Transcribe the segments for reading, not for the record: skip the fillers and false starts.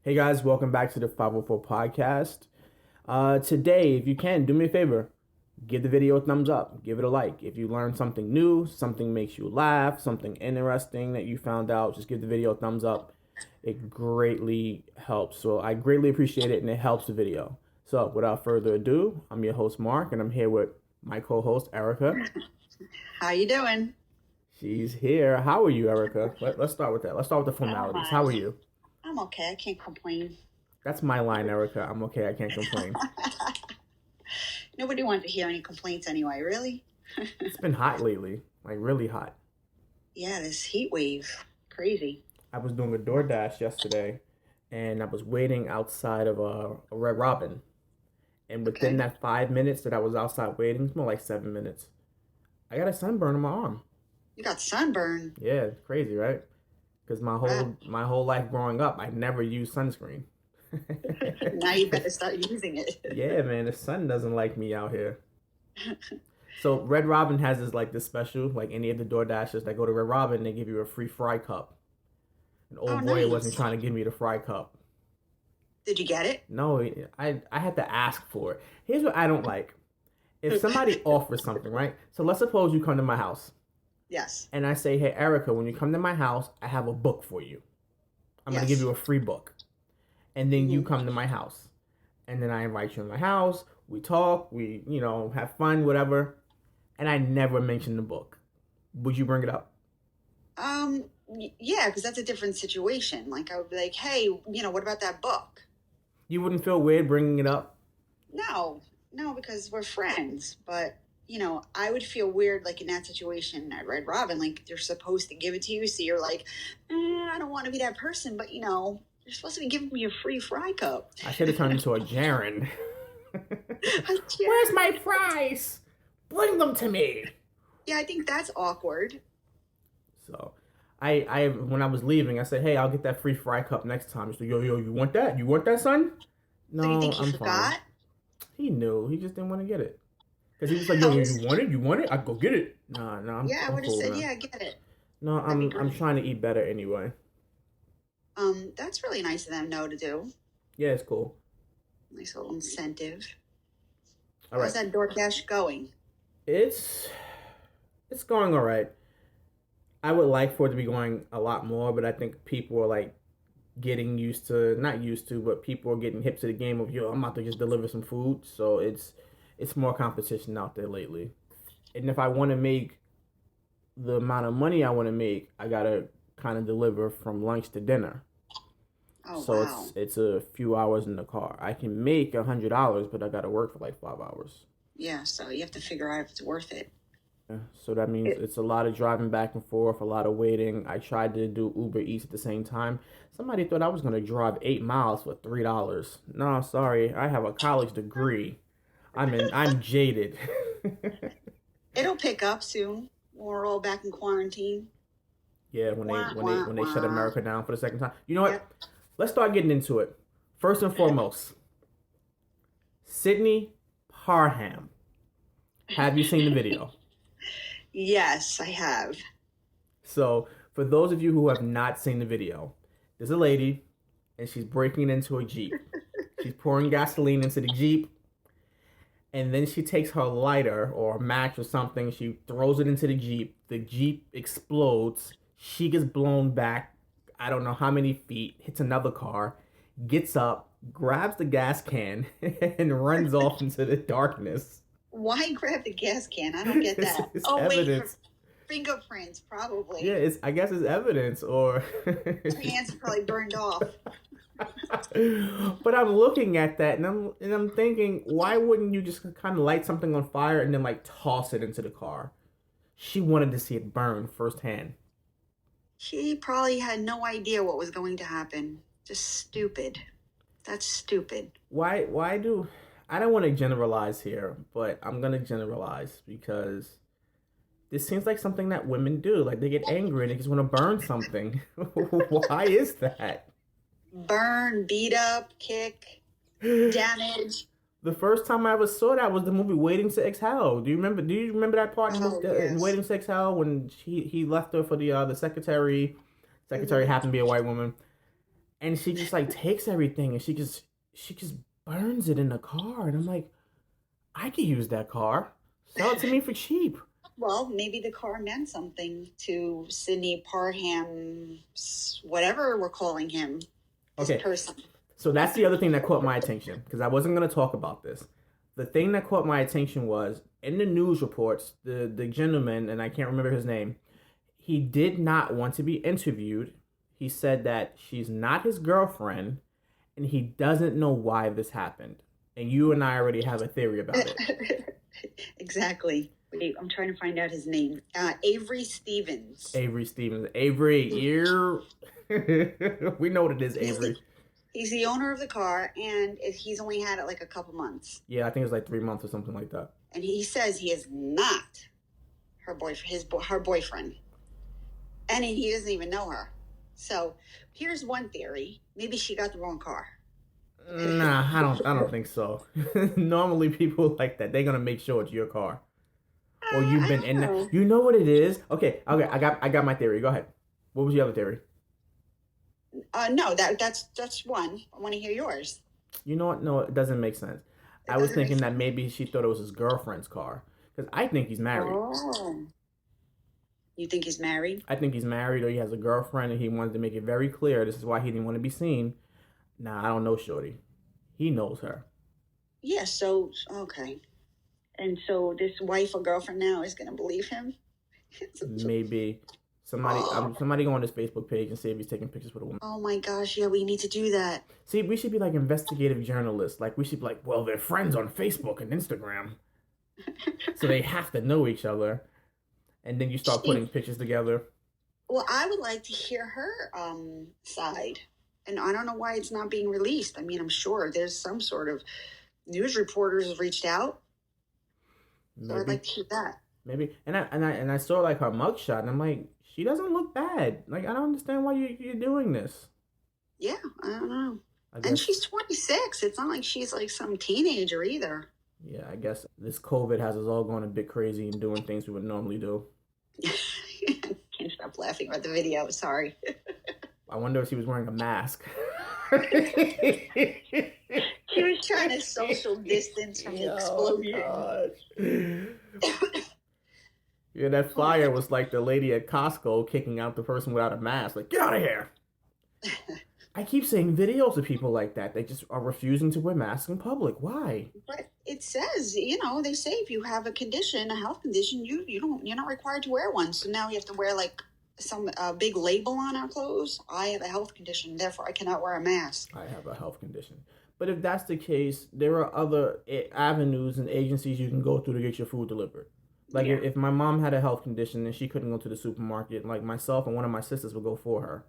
Hey guys, welcome back to the 504 podcast. Today, if you can, do me a favor. Give the video a thumbs up. Give it a like. If you learned something new, something makes you laugh, something interesting that you found out, just give the video a thumbs up. It greatly helps. So I greatly appreciate it and it helps the video. So without further ado, I'm your host, Mark, and I'm here with my co-host, Erica. How you doing? She's here. How are you, Erica? Let's start with that. Let's start with the formalities. How are you? I'm okay. I can't complain. That's my line, Erica. I'm okay. I can't complain. Nobody wanted to hear any complaints anyway, really? It's been hot lately, like really hot. Yeah, this heat wave. Crazy. I was doing a DoorDash yesterday, and I was waiting outside of a Red Robin. And within that 5 minutes that I was outside waiting, it's more like 7 minutes, I got a sunburn on my arm. You got sunburn. Yeah, it's crazy, right? Because my whole life growing up, I never used sunscreen. Now you better start using it. Yeah, man, the sun doesn't like me out here. So Red Robin has this special, like any of the Door Dashers that go to Red Robin, they give you a free fry cup. An old boy nice. wasn't trying to give me the fry cup. Did you get it? No, I had to ask for it. Here's what I don't like. If somebody offers something, right? So let's suppose you come to my house. Yes. And I say, hey, Erica, when you come to my house, I have a book for you. I'm going to give you a free book. And then you come to my house. And then I invite you to my house. We talk. We, have fun, whatever. And I never mention the book. Would you bring it up? Yeah, because that's a different situation. Like, I would be like, hey, what about that book? You wouldn't feel weird bringing it up? No, because we're friends. But I would feel weird, like in that situation at Red Robin, like they're supposed to give it to you. So you're like, I don't want to be that person, but you're supposed to be giving me a free fry cup. I should have turned into a Jaren. Where's my fries? Bring them to me. Yeah, I think that's awkward. So I when I was leaving, I said, hey, I'll get that free fry cup next time. He's like, yo, you want that? You want that, son? No, so you think he I'm forgot? fine. He knew. He just didn't want to get it. Because he was like, yo, you want it? You want it? I'd go get it. No, I'm I would have cool said, now. yeah, get it. No, I'm trying to eat better anyway. That's really nice of them, to do. Yeah, it's cool. Nice little incentive. All right. How's that DoorDash going? It's going all right. I would like for it to be going a lot more, but I think people are like getting not used to, but people are getting hip to the game of, yo, I'm about to just deliver some food. So it's more competition out there lately. And if I want to make the amount of money I want to make, I got to kind of deliver from lunch to dinner. Oh, so wow. it's a few hours in the car. I can make $100, but I got to work for like 5 hours. Yeah, so you have to figure out if it's worth it. Yeah, so that means it's a lot of driving back and forth, a lot of waiting. I tried to do Uber Eats at the same time. Somebody thought I was going to drive 8 miles for $3. No, sorry. I have a college degree. I'm jaded. It'll pick up soon when we're all back in quarantine. Yeah, when they shut America down for the second time. You know what? Yep. Let's start getting into it. First and foremost, Sydney Parham. Have you seen the video? Yes, I have. So, for those of you who have not seen the video, there's a lady, and she's breaking into a Jeep. She's pouring gasoline into the Jeep, and then she takes her lighter or a match or something, she throws it into the Jeep explodes, she gets blown back, I don't know how many feet, hits another car, gets up, grabs the gas can, and runs off into the darkness. Why grab the gas can? I don't get that. It's evidence. Wait, for fingerprints, probably. Yeah, I guess it's evidence, or her hands are probably burned off. But I'm looking at that and I'm thinking, why wouldn't you just kind of light something on fire and then like toss it into the car? She wanted to see it burn firsthand. She probably had no idea what was going to happen. Just stupid. That's stupid. Why do I don't want to generalize here, but I'm gonna generalize because this seems like something that women do. Like they get angry and they just want to burn something. Why is that? Burn, beat up, kick, damage. The first time I ever saw that was the movie Waiting to Exhale. Do you remember that part in Waiting to Exhale when he left her for the secretary? Secretary happened to be a white woman. and she just like takes everything and she just burns it in the car, and I'm like, I could use that car. Sell it to me for cheap. Well, maybe the car meant something to Sidney Parham, whatever we're calling him, this Okay, person. so that's the other thing that caught my attention because I wasn't gonna talk about this. The thing that caught my attention was in the news reports, the gentleman, and I can't remember his name, he did not want to be interviewed. He said that she's not his girlfriend and he doesn't know why this happened. And you and I already have a theory about it. Exactly. Wait, I'm trying to find out his name. Avery Stevens. Avery Stevens. Avery, you're. We know what it is, Avery. He's the owner of the car, and he's only had it like a couple months. Yeah, I think it's like 3 months or something like that. And he says he is not her boyfriend, and he doesn't even know her. So here's one theory: maybe she got the wrong car. Nah, I don't think so. Normally, people like that, they're gonna make sure it's your car, or you've been in that. You know what it is? Okay, I got my theory. Go ahead. What was your other theory? No, that's one. I want to hear yours. You know what? No, it doesn't make sense. I was thinking that maybe she thought it was his girlfriend's car because I think he's married. Oh, you think he's married? I think he's married or he has a girlfriend and he wanted to make it very clear this is why he didn't want to be seen. Nah, I don't know Shorty. He knows her. Yeah, so, okay. And so this wife or girlfriend now is going to believe him? Maybe. Somebody go on his Facebook page and see if he's taking pictures with a woman. Oh my gosh, yeah, we need to do that. See, we should be like investigative journalists. Like, we should be like, well, they're friends on Facebook and Instagram. So they have to know each other. And then you start putting pictures together. Well, I would like to hear her side. And I don't know why it's not being released. I mean, I'm sure there's some sort of news reporters have reached out. Maybe. So I'd like to hear that. Maybe. And I saw like her mugshot and I'm like, she doesn't look bad. Like, I don't understand why you're doing this. Yeah, I don't know. And she's 26. It's not like she's like some teenager either. Yeah, I guess this COVID has us all going a bit crazy and doing things we would normally do. Can't stop laughing about the video. Sorry. I wonder if she was wearing a mask. She was trying to social distance from the explosion. Yeah, that flyer was like the lady at Costco kicking out the person without a mask. Like, get out of here. I keep seeing videos of people like that. They just are refusing to wear masks in public. Why? But it says, they say if you have a condition, a health condition, you're not required to wear one. So now you have to wear like some big label on our clothes. I have a health condition, therefore I cannot wear a mask. I have a health condition. But if that's the case, there are other avenues and agencies you can go through to get your food delivered. Like, yeah. If my mom had a health condition and she couldn't go to the supermarket, like myself and one of my sisters would go for her.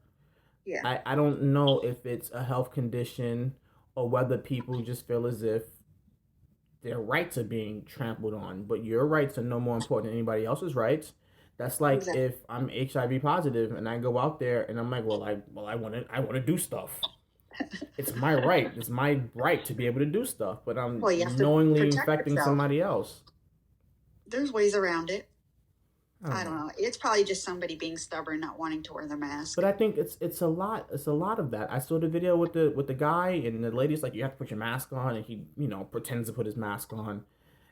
Yeah. I don't know if it's a health condition or whether people just feel as if their rights are being trampled on. But your rights are no more important than anybody else's rights. That's like exactly. If I'm HIV positive and I go out there and I'm like, I want to do stuff. It's my right. It's my right to be able to do stuff. But I'm knowingly infecting somebody else. There's ways around it. I don't know. It's probably just somebody being stubborn, not wanting to wear the mask. But I think it's a lot. It's a lot of that. I saw the video with the guy and the lady's like, you have to put your mask on, and he pretends to put his mask on,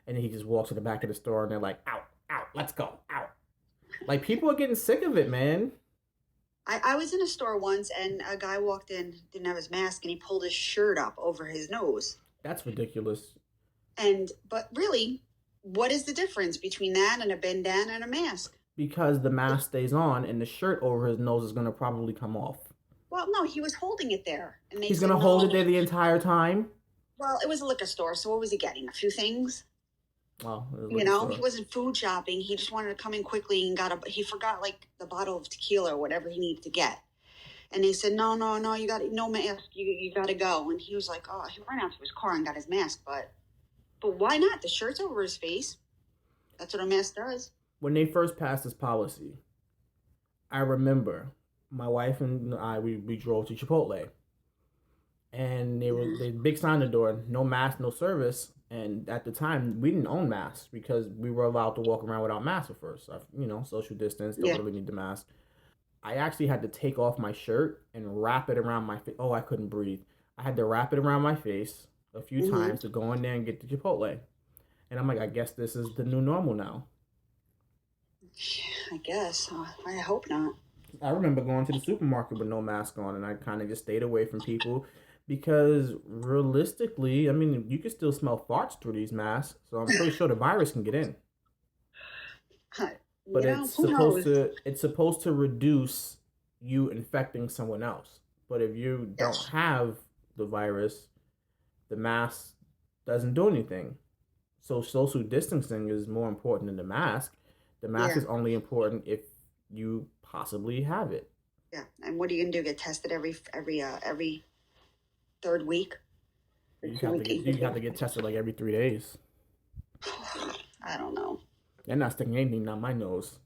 and then he just walks to the back of the store and they're like, out, let's go, out. Like, people are getting sick of it, man. I was in a store once and a guy walked in, didn't have his mask, and he pulled his shirt up over his nose. That's ridiculous. But really, what is the difference between that and a bandana and a mask? Because the mask stays on and the shirt over his nose is going to probably come off. Well, no, he was holding it there. And he's going to hold it there the entire time? Well, it was a liquor store, so what was he getting? A few things? Well, he wasn't food shopping. He just wanted to come in quickly and he forgot like the bottle of tequila or whatever he needed to get. And they said, no, you got no mask. You got to go. And he was like, he ran out to his car and got his mask, but why not? The shirt's over his face. That's what a mask does. When they first passed this policy, I remember my wife and I, we drove to Chipotle. And they big sign on the door, no mask, no service. And at the time, we didn't own masks because we were allowed to walk around without masks at first. Social distance, don't really need the mask. I actually had to take off my shirt and wrap it around my face. Oh, I couldn't breathe. I had to wrap it around my face a few Mm-hmm. times to go in there and get the Chipotle. And I'm like, I guess this is the new normal now. I guess. I hope not. I remember going to the supermarket with no mask on, and I kind of just stayed away from people because realistically, I mean, you can still smell farts through these masks, so I'm pretty sure the virus can get in. But Who knows? it's supposed to reduce you infecting someone else. But if you don't Yes. have the virus, the mask doesn't do anything. So social distancing is more important than the mask. The mask Yeah. is only important if you possibly have it. Yeah. And what are you gonna do? Get tested every third week? Or You two have to week get tested like every 3 days. I don't know. They're not sticking anything down my nose.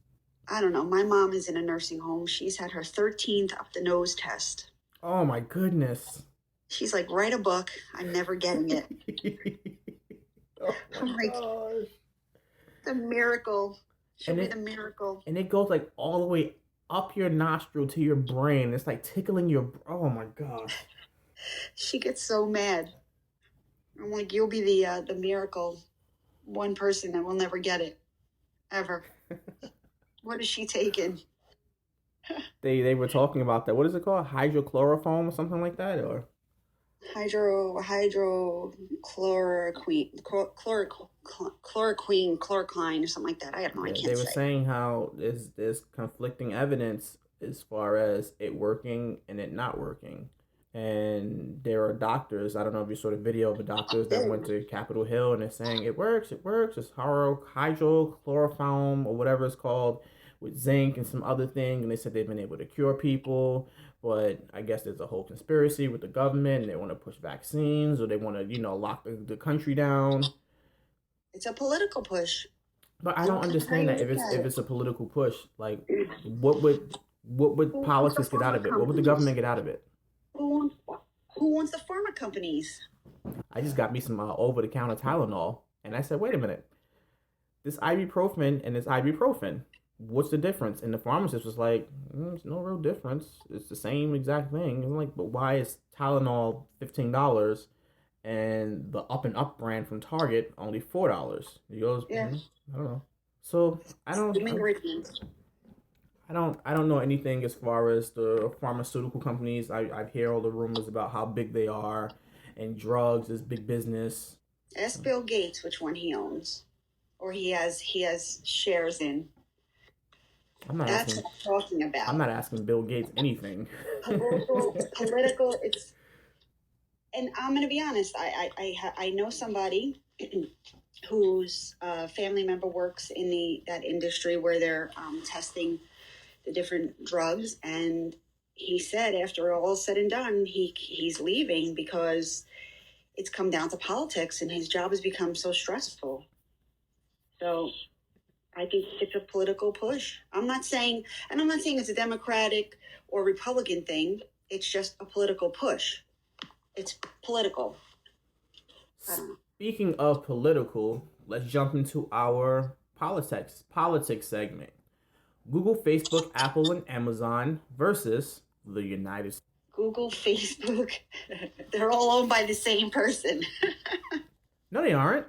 I don't know. My mom is in a nursing home. She's had her 13th up the nose test. Oh my goodness. She's like, write a book. I'm never getting it. Oh I'm my like, gosh. the miracle. She'll And be it the miracle. and it goes like all the way up your nostril to your brain. It's like tickling your. Oh my gosh. She gets so mad. I'm like, you'll be the miracle. One person that will never get it. Ever. What is she taking? They were talking about that. What is it called? Hydrochloroform or something like that, or chloroquine, or something like that. I don't know. I yeah, they can't were say. saying how there's conflicting evidence as far as it working and it not working. And there are doctors. I don't know if you saw the video of the doctors that went to Capitol Hill and they're saying it works, it works. It's hydrochloroform or whatever it's called with zinc and some other thing. And they said they've been able to cure people, but I guess there's a whole conspiracy with the government and they want to push vaccines or they want to, lock the country down. It's a political push. But I don't understand that if it's a political push, like what would politics get out of it? What would the government get out of it? Who wants the pharma companies? I just got me some over the counter Tylenol, and I said, wait a minute, this ibuprofen and this ibuprofen, what's the difference? And the pharmacist was like, there's no real difference. It's the same exact thing. I'm like, but why is Tylenol $15 and the Up and Up brand from Target only $4? He goes, Yeah. I don't know. So I don't. I don't know anything as far as the pharmaceutical companies. I hear all the rumors about how big they are, and drugs is big business. Ask Bill Gates which one he owns, or he has shares in. That's what I'm talking about. I'm not asking Bill Gates anything. Political. It's, and I'm going to be honest. I know somebody whose family member works in that industry where they're testing the different drugs, and he said after all said and done, he's leaving because it's come down to politics and his job has become so stressful. So I think it's a political push. I'm not saying it's a Democratic or Republican thing. It's just a political push. It's political. I don't know. Speaking of political, let's jump into our politics segment. Google, Facebook, Apple, and Amazon versus the United States. Google, Facebook, they're all owned by the same person. No, they aren't.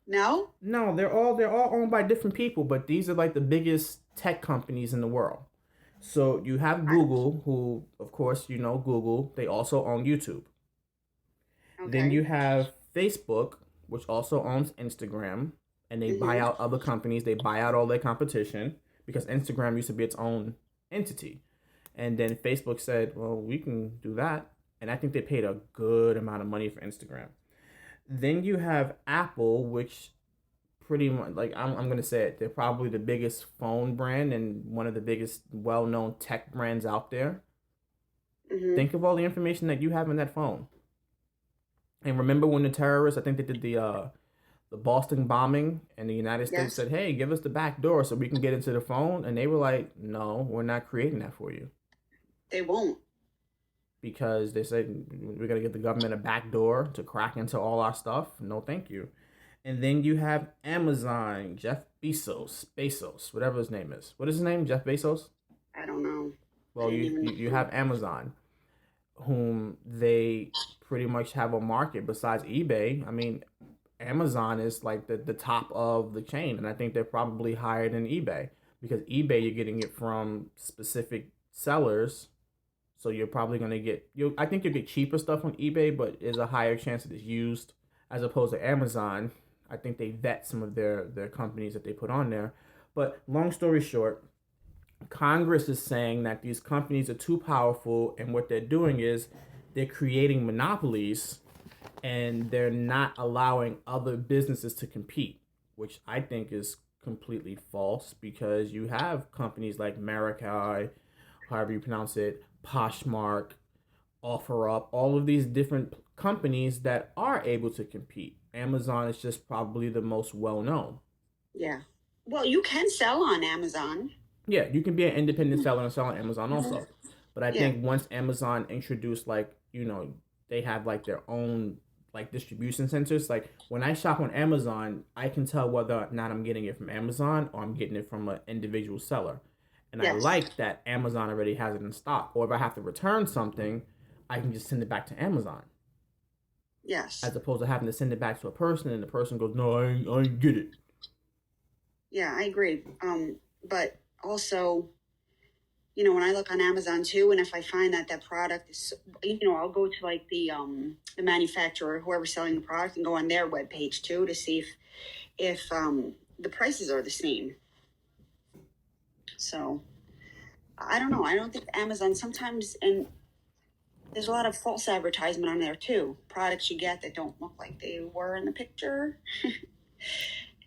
No? No, they're all owned by different people, but these are like the biggest tech companies in the world. So you have Google, who, of course, Google. They also own YouTube. Okay. Then you have Facebook, which also owns Instagram, and they buy out other companies. They buy out all their competition, because Instagram used to be its own entity. And then Facebook said, well, we can do that. And I think they paid a good amount of money for Instagram. Then you have Apple, which pretty much, like, I'm going to say it, they're probably the biggest phone brand and one of the biggest well-known tech brands out there. Mm-hmm. Think of all the information that you have in that phone. And remember when the terrorists, I think they did the Boston bombing, and the United States said, hey, give us the back door so we can get into the phone. And they were like, no, we're not creating that for you. They won't. Because they said, we're going to get the government a back door to crack into all our stuff. No, thank you. And then you have Amazon, Jeff Bezos, whatever his name is. What is his name, Jeff Bezos? I don't know. I Well, didn't you, even you, you have Amazon, whom they pretty much have a market besides eBay. I mean, Amazon is like the top of the chain, and I think they're probably higher than eBay because eBay you're getting it from specific sellers, so you're probably gonna get you. I think you'll get cheaper stuff on eBay, but there's a higher chance that it's used as opposed to Amazon. I think they vet some of their companies that they put on there. But long story short, Congress is saying that these companies are too powerful, and what they're doing is they're creating monopolies and they're not allowing other businesses to compete, which I think is completely false because you have companies like Marikai, however you pronounce it, Poshmark, OfferUp, all of these different companies that are able to compete. Amazon is just probably the most well known. yeah. Well, you can sell on Amazon. Yeah, you can be an independent seller and sell on Amazon also. But I Yeah. think once Amazon introduced they have like their own like distribution centers. Like when I shop on Amazon, I can tell whether or not I'm getting it from Amazon or I'm getting it from an individual seller. And I Yes. like that Amazon already has it in stock. Or if I have to return something, I can just send it back to Amazon. Yes. As opposed to having to send it back to a person and the person goes, no, I ain't get it. Yeah, I agree. But also, when I look on Amazon too, and if I find that product is, I'll go to like the manufacturer, whoever's selling the product, and go on their webpage too to see if the prices are the same. So I don't know. I don't think Amazon sometimes, and there's a lot of false advertisement on there too. Products you get that don't look like they were in the picture,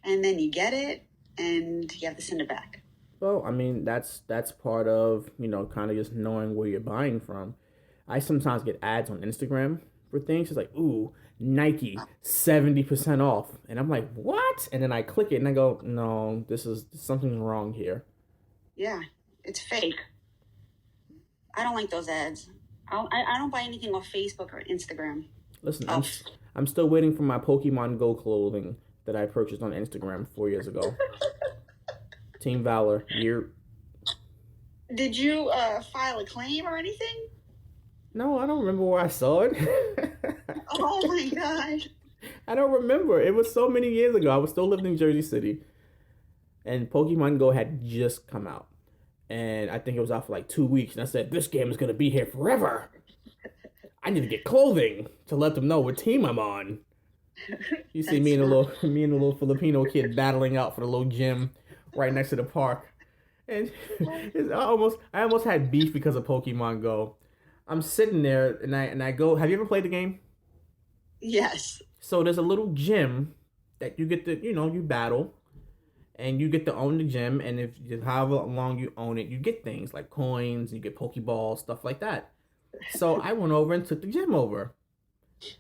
and then you get it, and you have to send it back. Well, I mean, that's part of, kind of just knowing where you're buying from. I sometimes get ads on Instagram for things. It's like, ooh, Nike 70% off. And I'm like, what? And then I click it and I go, no, something's wrong here. Yeah, it's fake. I don't like those ads. I don't buy anything off Facebook or Instagram. Listen, I'm still waiting for my Pokemon Go clothing that I purchased on Instagram 4 years ago. Team Valor, year. Did you file a claim or anything? No, I don't remember where I saw it. Oh my god. I don't remember. It was so many years ago. I was still living in Jersey City. And Pokemon Go had just come out. And I think it was out for like 2 weeks. And I said, this game is going to be here forever. I need to get clothing to let them know what team I'm on. You see me and a little Filipino kid battling out for the little gym right next to the park. And I almost had beef because of Pokemon Go. I'm sitting there and I go, have you ever played the game? Yes. So there's a little gym that you get to, you battle and you get to own the gym. And if however long you own it, you get things like coins, you get Pokeballs, stuff like that. So I went over and took the gym over.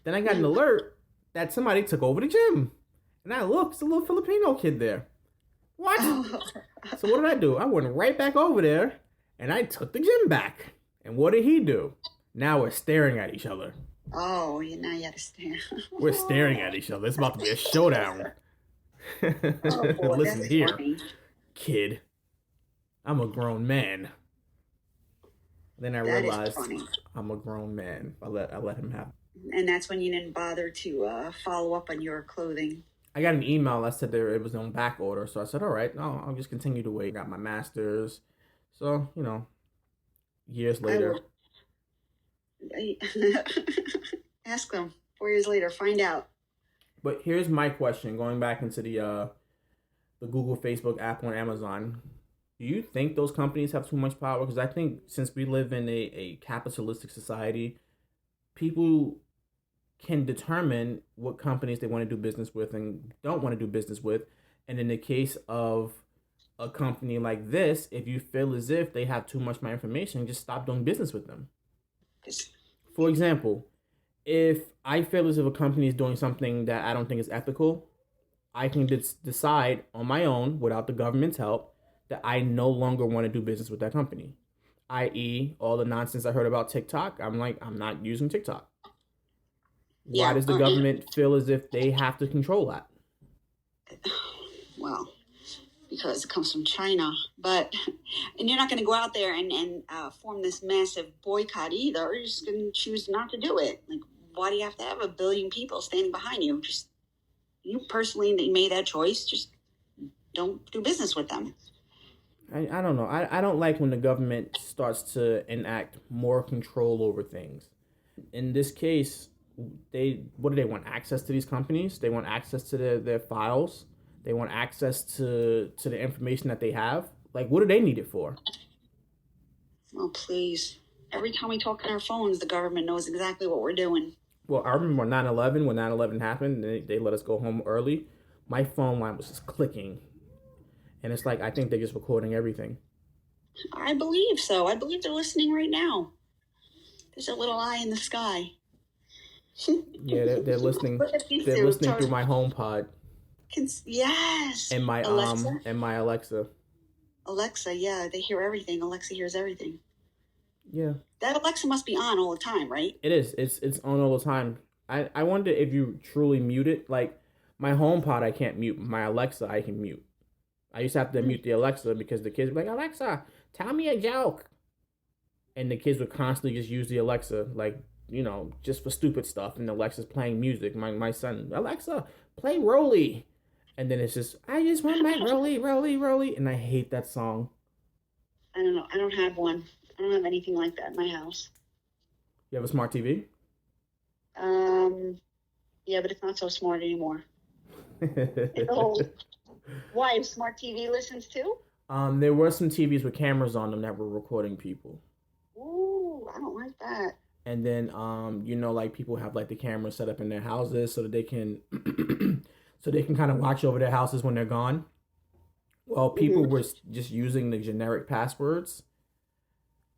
Then I got an alert that somebody took over the gym. And I looked, it's a little Filipino kid there. What? So what did I do? I went right back over there and I took the gym back. And what did he do? Now we're staring at each other. Oh, now you have to stare. We're staring at each other. It's about to be a showdown. Oh, boy, listen that's here, funny. kid. I'm a grown man. Then I That is realized funny. I'm a grown man. I let him have it. And that's when you didn't bother to follow up on your clothing. I got an email that said it was on back order, so I said, all right, no, I'll just continue to wait. Got my master's. So, years later. Ask them 4 years later, find out. But here's my question, going back into the Google, Facebook, Apple, and Amazon. Do you think those companies have too much power? Because I think since we live in a capitalistic society, people can determine what companies they want to do business with and don't want to do business with. And in the case of a company like this, if you feel as if they have too much of my information, just stop doing business with them. For example, if I feel as if a company is doing something that I don't think is ethical, I can decide on my own, without the government's help, that I no longer want to do business with that company. I.e., all the nonsense I heard about TikTok, I'm like, I'm not using TikTok. Why does the government feel as if they have to control that? Well, because it comes from China. But, and you're not going to go out there and form this massive boycott either. You're just going to choose not to do it. Like, why do you have to have a billion people standing behind you? Just, you personally made that choice. Just don't do business with them. I don't know. I don't like when the government starts to enact more control over things. In this case, what do they want? Access to these companies? They want access to their files? They want access to the information that they have? Like, what do they need it for? Oh, please. Every time we talk on our phones, the government knows exactly what we're doing. Well, I remember 9/11, when 9/11 happened, they let us go home early. My phone line was just clicking. And it's like, I think they're just recording everything. I believe so. I believe they're listening right now. There's a little eye in the sky. Yeah, they're listening. They're listening through my HomePod. Yes. And my Alexa? and my Alexa. Alexa, yeah, they hear everything. Alexa hears everything. Yeah. That Alexa must be on all the time, right? It is. It's on all the time. I wonder if you truly mute it. Like, my HomePod I can't mute. My Alexa I can mute. I used to have to mute the Alexa because the kids would be like, Alexa, tell me a joke. And the kids would constantly just use the Alexa, like, you know, just for stupid stuff. And Alexa's playing music. My son, Alexa, play Rolly. And then it's just, I just want my Rolly, Rolly, Rolly. And I hate that song. I don't know. I don't have one. I don't have anything like that in my house. You have a smart TV? Yeah, but it's not so smart anymore. It's old. Why? Smart TV listens too? There were some TVs with cameras on them that were recording people. Ooh, I don't like that. And then, you know, like, people have like the cameras set up in their houses so that they can, so they can kind of watch over their houses when they're gone. Well, people were just using the generic passwords,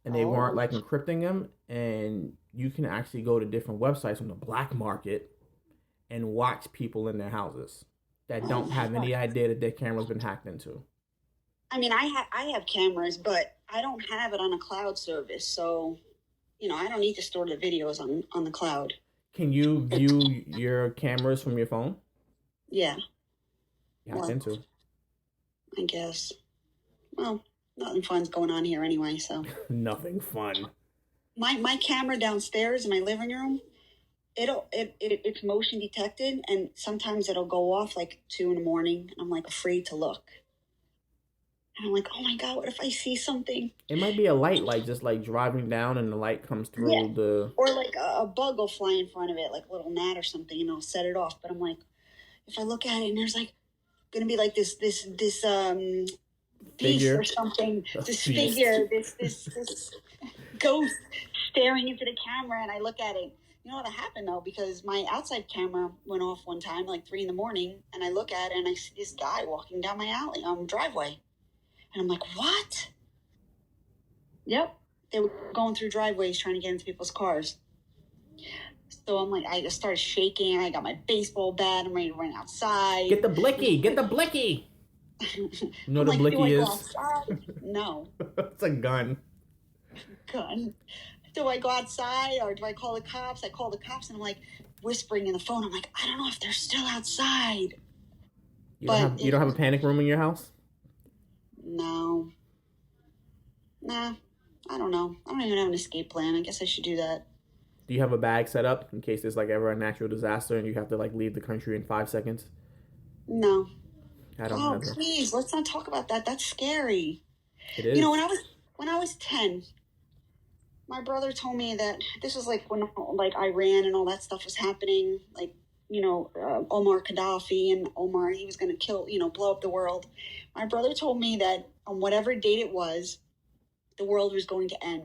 and they weren't like encrypting them. And you can actually go to different websites on the black market and watch people in their houses that don't have any idea that their camera's been hacked into. I mean, I have cameras, but I don't have it on a cloud service, so, you know, I don't need to store the videos on the cloud. Can you view your cameras from your phone? Yeah. Hacked into. I guess. Well, nothing fun's going on here anyway, so. Nothing fun. My camera downstairs in my living room, it's motion detected, and sometimes it'll go off like 2 a.m. and I'm like afraid to look. And I'm like, oh my God, what if I see something? It might be a light, like just like driving down and the light comes through the... Or like a bug will fly in front of it, like a little gnat or something, and it'll set it off. But I'm like, if I look at it and there's like gonna be like this beast or something, this ghost staring into the camera, and I look at it. You know what happened though? Because my outside camera went off one time, like 3 a.m, and I look at it and I see this guy walking down my driveway. And I'm like, what? Yep. They were going through driveways trying to get into people's cars. So I'm like, I just started shaking. I got my baseball bat. I'm ready to run outside. Get the blicky. Get the blicky. You know what a blicky is? No. It's a gun. Gun. Do I go outside or do I call the cops? I call the cops and I'm like whispering in the phone. I'm like, I don't know if they're still outside. You don't have a panic room in your house? No. Nah, I don't know. I don't even have an escape plan. I guess I should do that. Do you have a bag set up in case there's like ever a natural disaster and you have to like leave the country in 5 seconds? No. I don't have that. Please, let's not talk about that. That's scary. It is. You know, when I was 10, my brother told me that this was like when like Iran and all that stuff was happening, like, you know, Omar Gaddafi and Omar, he was going to kill, you know, blow up the world. My brother told me that on whatever date it was, the world was going to end.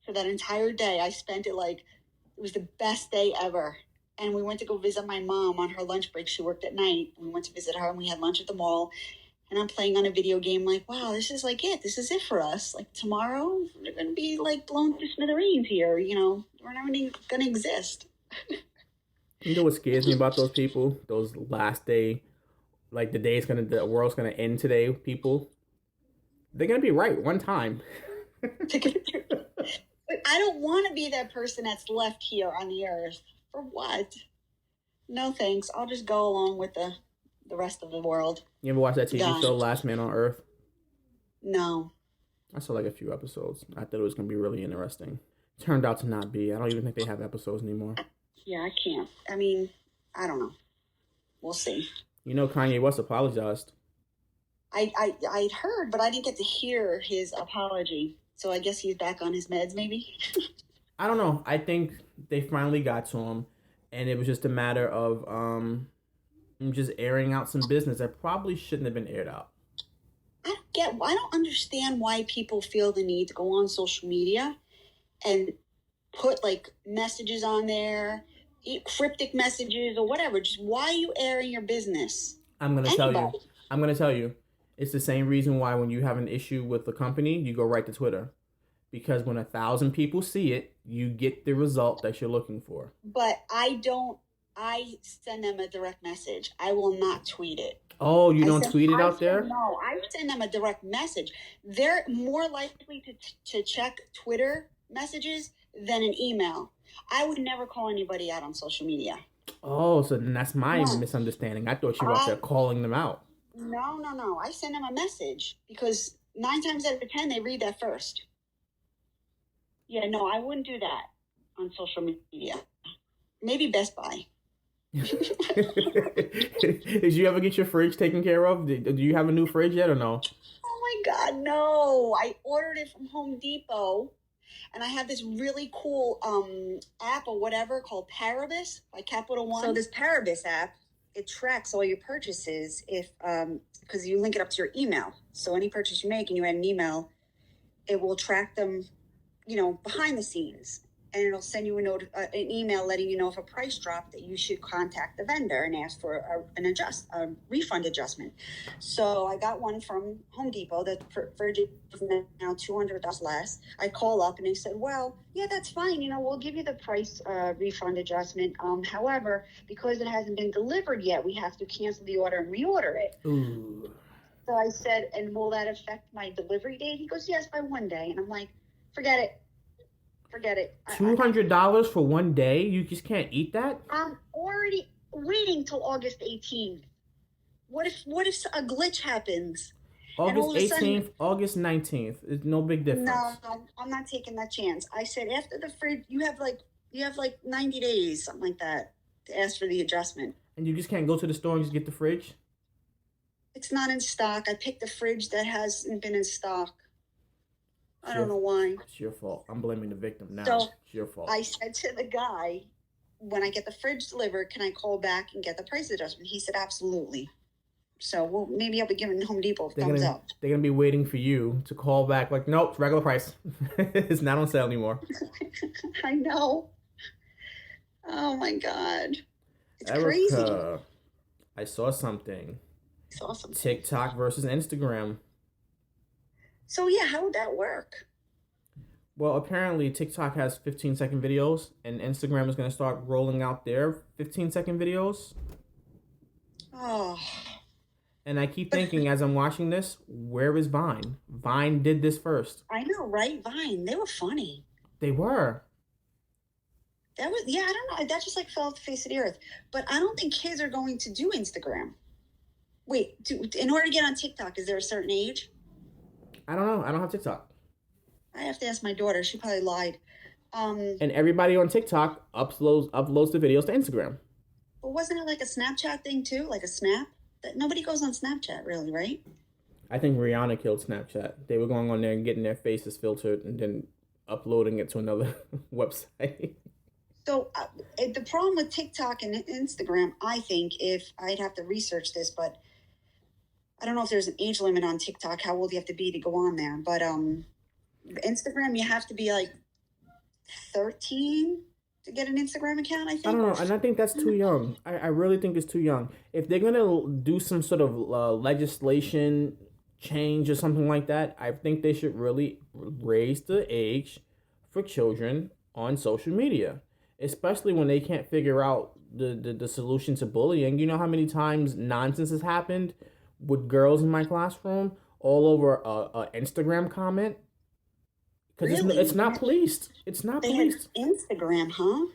For that entire day, I spent it like it was the best day ever. And we went to go visit my mom on her lunch break. She worked at night. We went to visit her and we had lunch at the mall. And I'm playing on a video game like, wow, this is like it. This is it for us. Like tomorrow, we're going to be like blown to smithereens here. You know, we're not even going to exist. You know what scares me about those people? Those last day, like the world's gonna end today people. They're gonna be right one time. But I don't want to be that person that's left here on the earth. For what? No thanks. I'll just go along with the rest of the world. You ever watch that TV Gone. show Last Man on Earth? No. I saw like a few episodes. I thought it was going to be really interesting. Turned out to not be. I don't even think they have episodes anymore. Yeah, I can't. I mean, I don't know. We'll see. You know, Kanye West apologized. I'd heard, but I didn't get to hear his apology. So I guess he's back on his meds, maybe? I don't know. I think they finally got to him, and it was just a matter of just airing out some business that probably shouldn't have been aired out. I don't understand why people feel the need to go on social media and put like messages on there, cryptic messages or whatever. Just why are you airing your business? I'm gonna tell you. It's the same reason why when you have an issue with the company, you go right to Twitter. Because when 1,000 people see it, you get the result that you're looking for. But I send them a direct message. I will not tweet it. Oh, you don't tweet it out there? No, I send them a direct message. They're more likely to check Twitter messages than an email. I would never call anybody out on social media. Oh, so then that's my misunderstanding. I thought you were out there calling them out. No. I send them a message because 9 times out of 10, they read that first. Yeah, no, I wouldn't do that on social media. Maybe Best Buy. Did you ever get your fridge taken care of? Do you have a new fridge yet or no? Oh my God, no. I ordered it from Home Depot. And I have this really cool app or whatever called Paribus by Capital One. So this Paribus app, it tracks all your purchases because you link it up to your email. So any purchase you make and you add an email, it will track them, behind the scenes. And it'll send you an email letting you know if a price dropped that you should contact the vendor and ask for a refund adjustment. So I got one from Home Depot that for now $200 less. I call up and they said, well, yeah, that's fine. We'll give you the price refund adjustment. However, because it hasn't been delivered yet, we have to cancel the order and reorder it. Ooh. So I said, and will that affect my delivery date? He goes, yes, by one day. And I'm like, forget it. $200 for one day? You just can't eat that? I'm already waiting till August 18th. What if a glitch happens? August 18th, August 19th. It's no big difference. No, I'm not taking that chance. I said after the fridge, you have like 90 days, something like that, to ask for the adjustment. And you just can't go to the store and just get the fridge? It's not in stock. I picked the fridge that hasn't been in stock. I don't know why. It's your fault. I'm blaming the victim now. So it's your fault. I said to the guy, when I get the fridge delivered, can I call back and get the price adjustment? He said, absolutely. So maybe I'll be giving Home Depot a thumbs up. They're going to be waiting for you to call back like, nope, it's regular price. It's not on sale anymore. I know. Oh, my God. It's Erica, crazy. I saw something. TikTok versus Instagram. So, yeah, how would that work? Well, apparently TikTok has 15-second videos, and Instagram is going to start rolling out their 15-second videos. Oh. And I keep thinking, as I'm watching this, where is Vine? Vine did this first. I know, right? Vine. They were funny. They were. I don't know. That just fell off the face of the earth. But I don't think kids are going to do Instagram. Wait, in order to get on TikTok, is there a certain age? I don't know. I don't have TikTok. I have to ask my daughter. She probably lied. And everybody on TikTok uploads the videos to Instagram. But wasn't it like a Snapchat thing too? Like a Snap? Nobody goes on Snapchat really, right? I think Rihanna killed Snapchat. They were going on there and getting their faces filtered and then uploading it to another website. So the problem with TikTok and Instagram, I think, if I'd have to research this, but I don't know if there's an age limit on TikTok, how old you have to be to go on there. But Instagram, you have to be 13 to get an Instagram account, I think. I don't know, and I think that's too young. I really think it's too young. If they're going to do some sort of legislation change or something like that, I think they should really raise the age for children on social media, especially when they can't figure out the solution to bullying. You know how many times nonsense has happened with girls in my classroom all over a Instagram comment? Because really? It's not policed. It's not policed. Instagram, huh?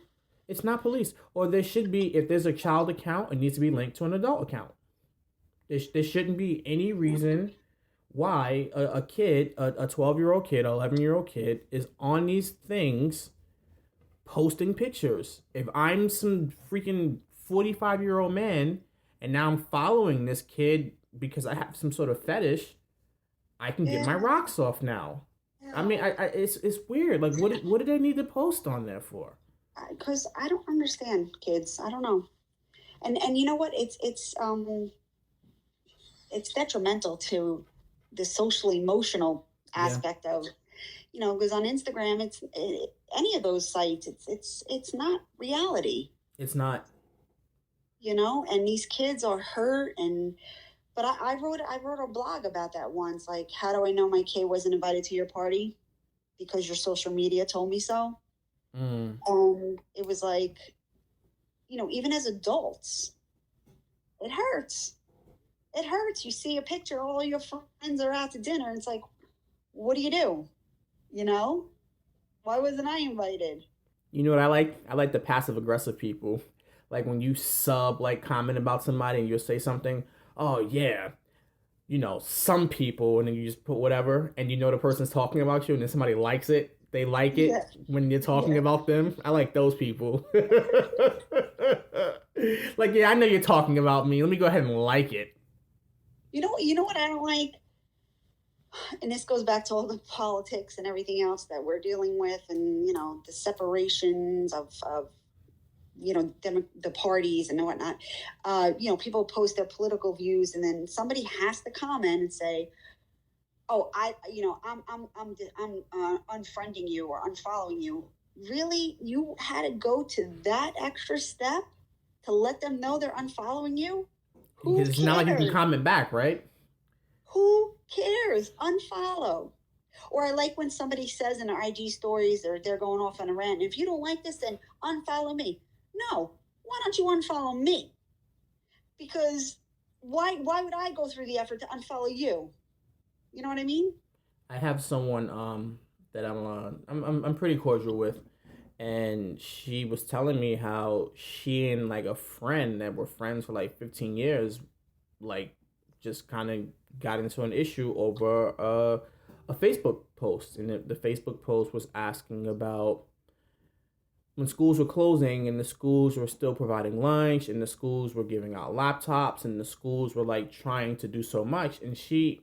It's not policed. Or there should be, if there's a child account, it needs to be linked to an adult account. There shouldn't be any reason why a kid, a 12-year-old kid, a 11-year-old kid, is on these things posting pictures. If I'm some freaking 45-year-old man and now I'm following this kid because I have some sort of fetish, I can get my Yeah. rocks off now. I mean, it's weird. Like, what do they need to post on there for? Because I don't understand kids. I don't know. And you know what? It's detrimental to the social emotional Yeah, aspect of, because on Instagram any of those sites, it's not reality, it's not. and these kids are hurt. And but I wrote a blog about that once, like, how do I know my kid wasn't invited to your party? Because your social media told me so. Mm. And it was like, even as adults, it hurts. It hurts. You see a picture, all your friends are out to dinner, and it's like, what do? You know? Why wasn't I invited? You know what I like? I like the passive aggressive people. Like when you like comment about somebody and you'll say something, oh yeah, some people, and then you just put whatever, and the person's talking about you, and then somebody likes it. They like it Yeah, when you're talking yeah. about them. I like those people. Like, yeah, I know you're talking about me. Let me go ahead and like it. You know what I don't like? And this goes back to all the politics and everything else that we're dealing with, and the separations of the parties and whatnot. People post their political views, and then somebody has to comment and say, "Oh, I'm unfriending you or unfollowing you." Really, you had to go to that extra step to let them know they're unfollowing you? Who Because it's not like you can cares? comment back, right? Who cares? Unfollow. Or I like when somebody says in their IG stories, or they're going off on a rant, if you don't like this, then unfollow me. No, why don't you unfollow me? Because why would I go through the effort to unfollow you? You know what I mean? I have someone that I'm pretty cordial with, and she was telling me how she and like a friend that were friends for like 15 years, like just kind of got into an issue over a Facebook post, and the Facebook post was asking about when schools were closing and the schools were still providing lunch and the schools were giving out laptops and the schools were like trying to do so much, and she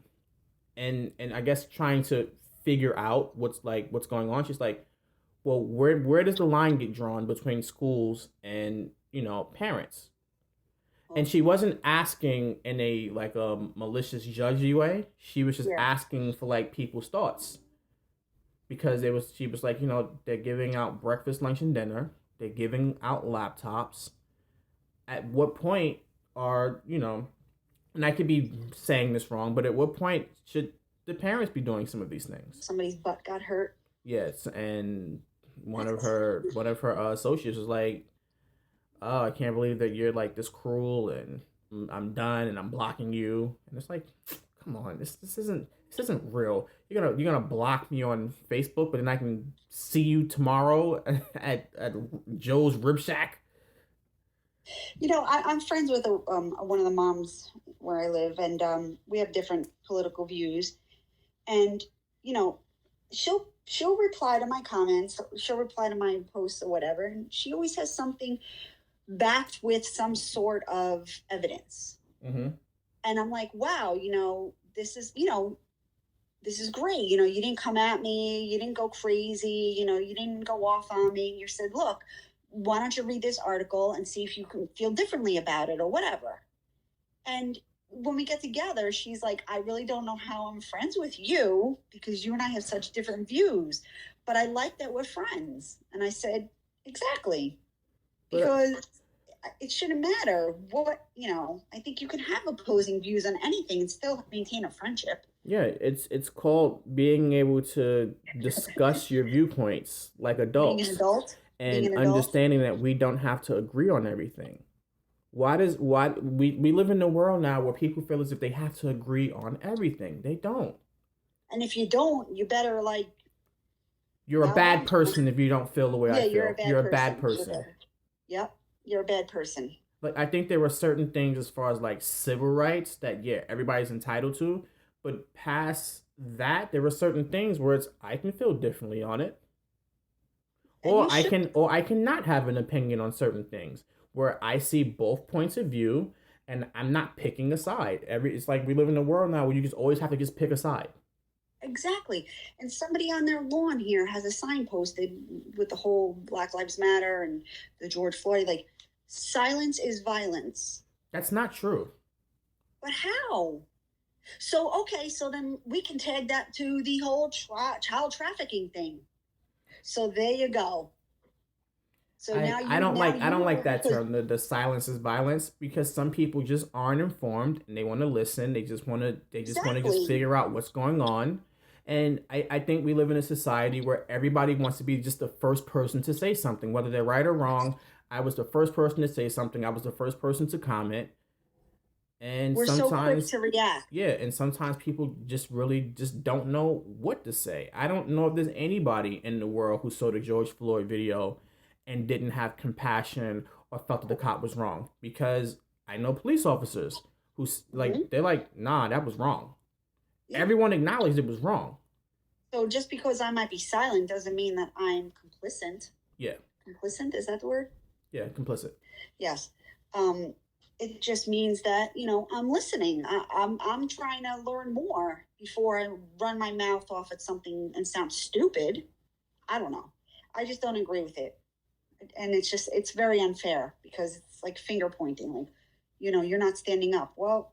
and I guess trying to figure out what's going on. She's like, well, where does the line get drawn between schools and parents? And she wasn't asking in a like a malicious judgy way. She was just Yeah. asking for like people's thoughts, because she was like, they're giving out breakfast, lunch, and dinner. They're giving out laptops. At what point are and I could be saying this wrong, but at what point should the parents be doing some of these things? Somebody's butt got hurt. Yes, and one of her associates was like, "Oh, I can't believe that you're like this cruel, and I'm done, and I'm blocking you." And it's like, come on, this isn't real. You're gonna block me on Facebook, but then I can see you tomorrow at Joe's Rib Shack. I'm friends with one of the moms where I live, and we have different political views. And you know, she'll reply to my comments, she'll reply to my posts or whatever, and she always has something backed with some sort of evidence. Mm-hmm. And I'm like, wow, this is great. You didn't come at me, you didn't go crazy, you didn't go off on me. You said, look, why don't you read this article and see if you can feel differently about it or whatever. And when we get together, she's like, I really don't know how I'm friends with you because you and I have such different views, but I like that we're friends. And I said, exactly. Because it shouldn't matter what, I think you can have opposing views on anything and still maintain a friendship. Yeah, it's called being able to discuss your viewpoints like Being an adults, adult, being and an adult. understanding that we don't have to agree on everything. Why we live in a world now where people feel as if they have to agree on everything. They don't. And if you don't, you better like You're a bow bad out. person if you don't feel the way Yeah, I you're a feel. bad You're a bad person. person. Yep, you're a bad person. Like, I think there were certain things as far as like civil rights that, yeah, everybody's entitled to, but past that, there were certain things where it's I can feel differently on it, And you should. or I cannot have an opinion on certain things where I see both points of view, and I'm not picking a side. It's like we live in a world now where you just always have to just pick a side. Exactly. And somebody on their lawn here has a sign posted with the whole Black Lives Matter and the George Floyd, like, silence is violence. That's not true. But how? So, okay, so then we can tag that to the whole child trafficking thing. So there you go. So now I don't now like I you don't like know that because term, the silence is violence, because some people just aren't informed and they want to listen. They just want to just exactly. figure out what's going on. And I think we live in a society where everybody wants to be just the first person to say something, whether they're right or wrong. I was the first person to say something. I was the first person to comment. And We're so quick sometimes, to react. yeah, and sometimes people just really just don't know what to say. I don't know if there's anybody in the world who saw the George Floyd video and didn't have compassion or felt that the cop was wrong, because I know police officers who Mm-hmm. like they're like, nah, that was wrong. Yeah. Everyone acknowledged it was wrong. So just because I might be silent doesn't mean that I'm complicit. Yeah, Complicit, is that the word? yeah, complicit. Yes. Um, it just means that, I'm listening. I'm trying to learn more before I run my mouth off at something and sound stupid. I don't know. I just don't agree with it. And it's very unfair because it's like finger pointing, like, you're not standing up. Well,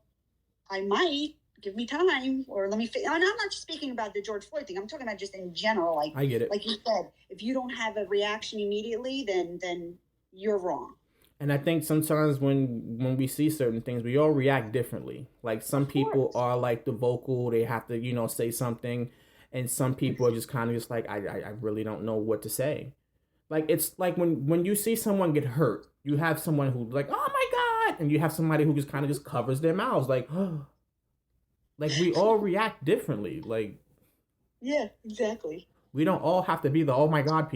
I might. Give me time, or let me. And I'm not just speaking about the George Floyd thing. I'm talking about just in general. I get it. Like you said, if you don't have a reaction immediately, then you're wrong. And I think sometimes when we see certain things, we all react differently. Like some Of people course. are like the vocal, they have to, say something, and some people are just kind of just like I really don't know what to say. Like it's like when you see someone get hurt, you have someone who like, oh my god, and you have somebody who just kind of just covers their mouths like, oh, like we all react differently. Like Yeah, exactly. we don't all have to be the oh my god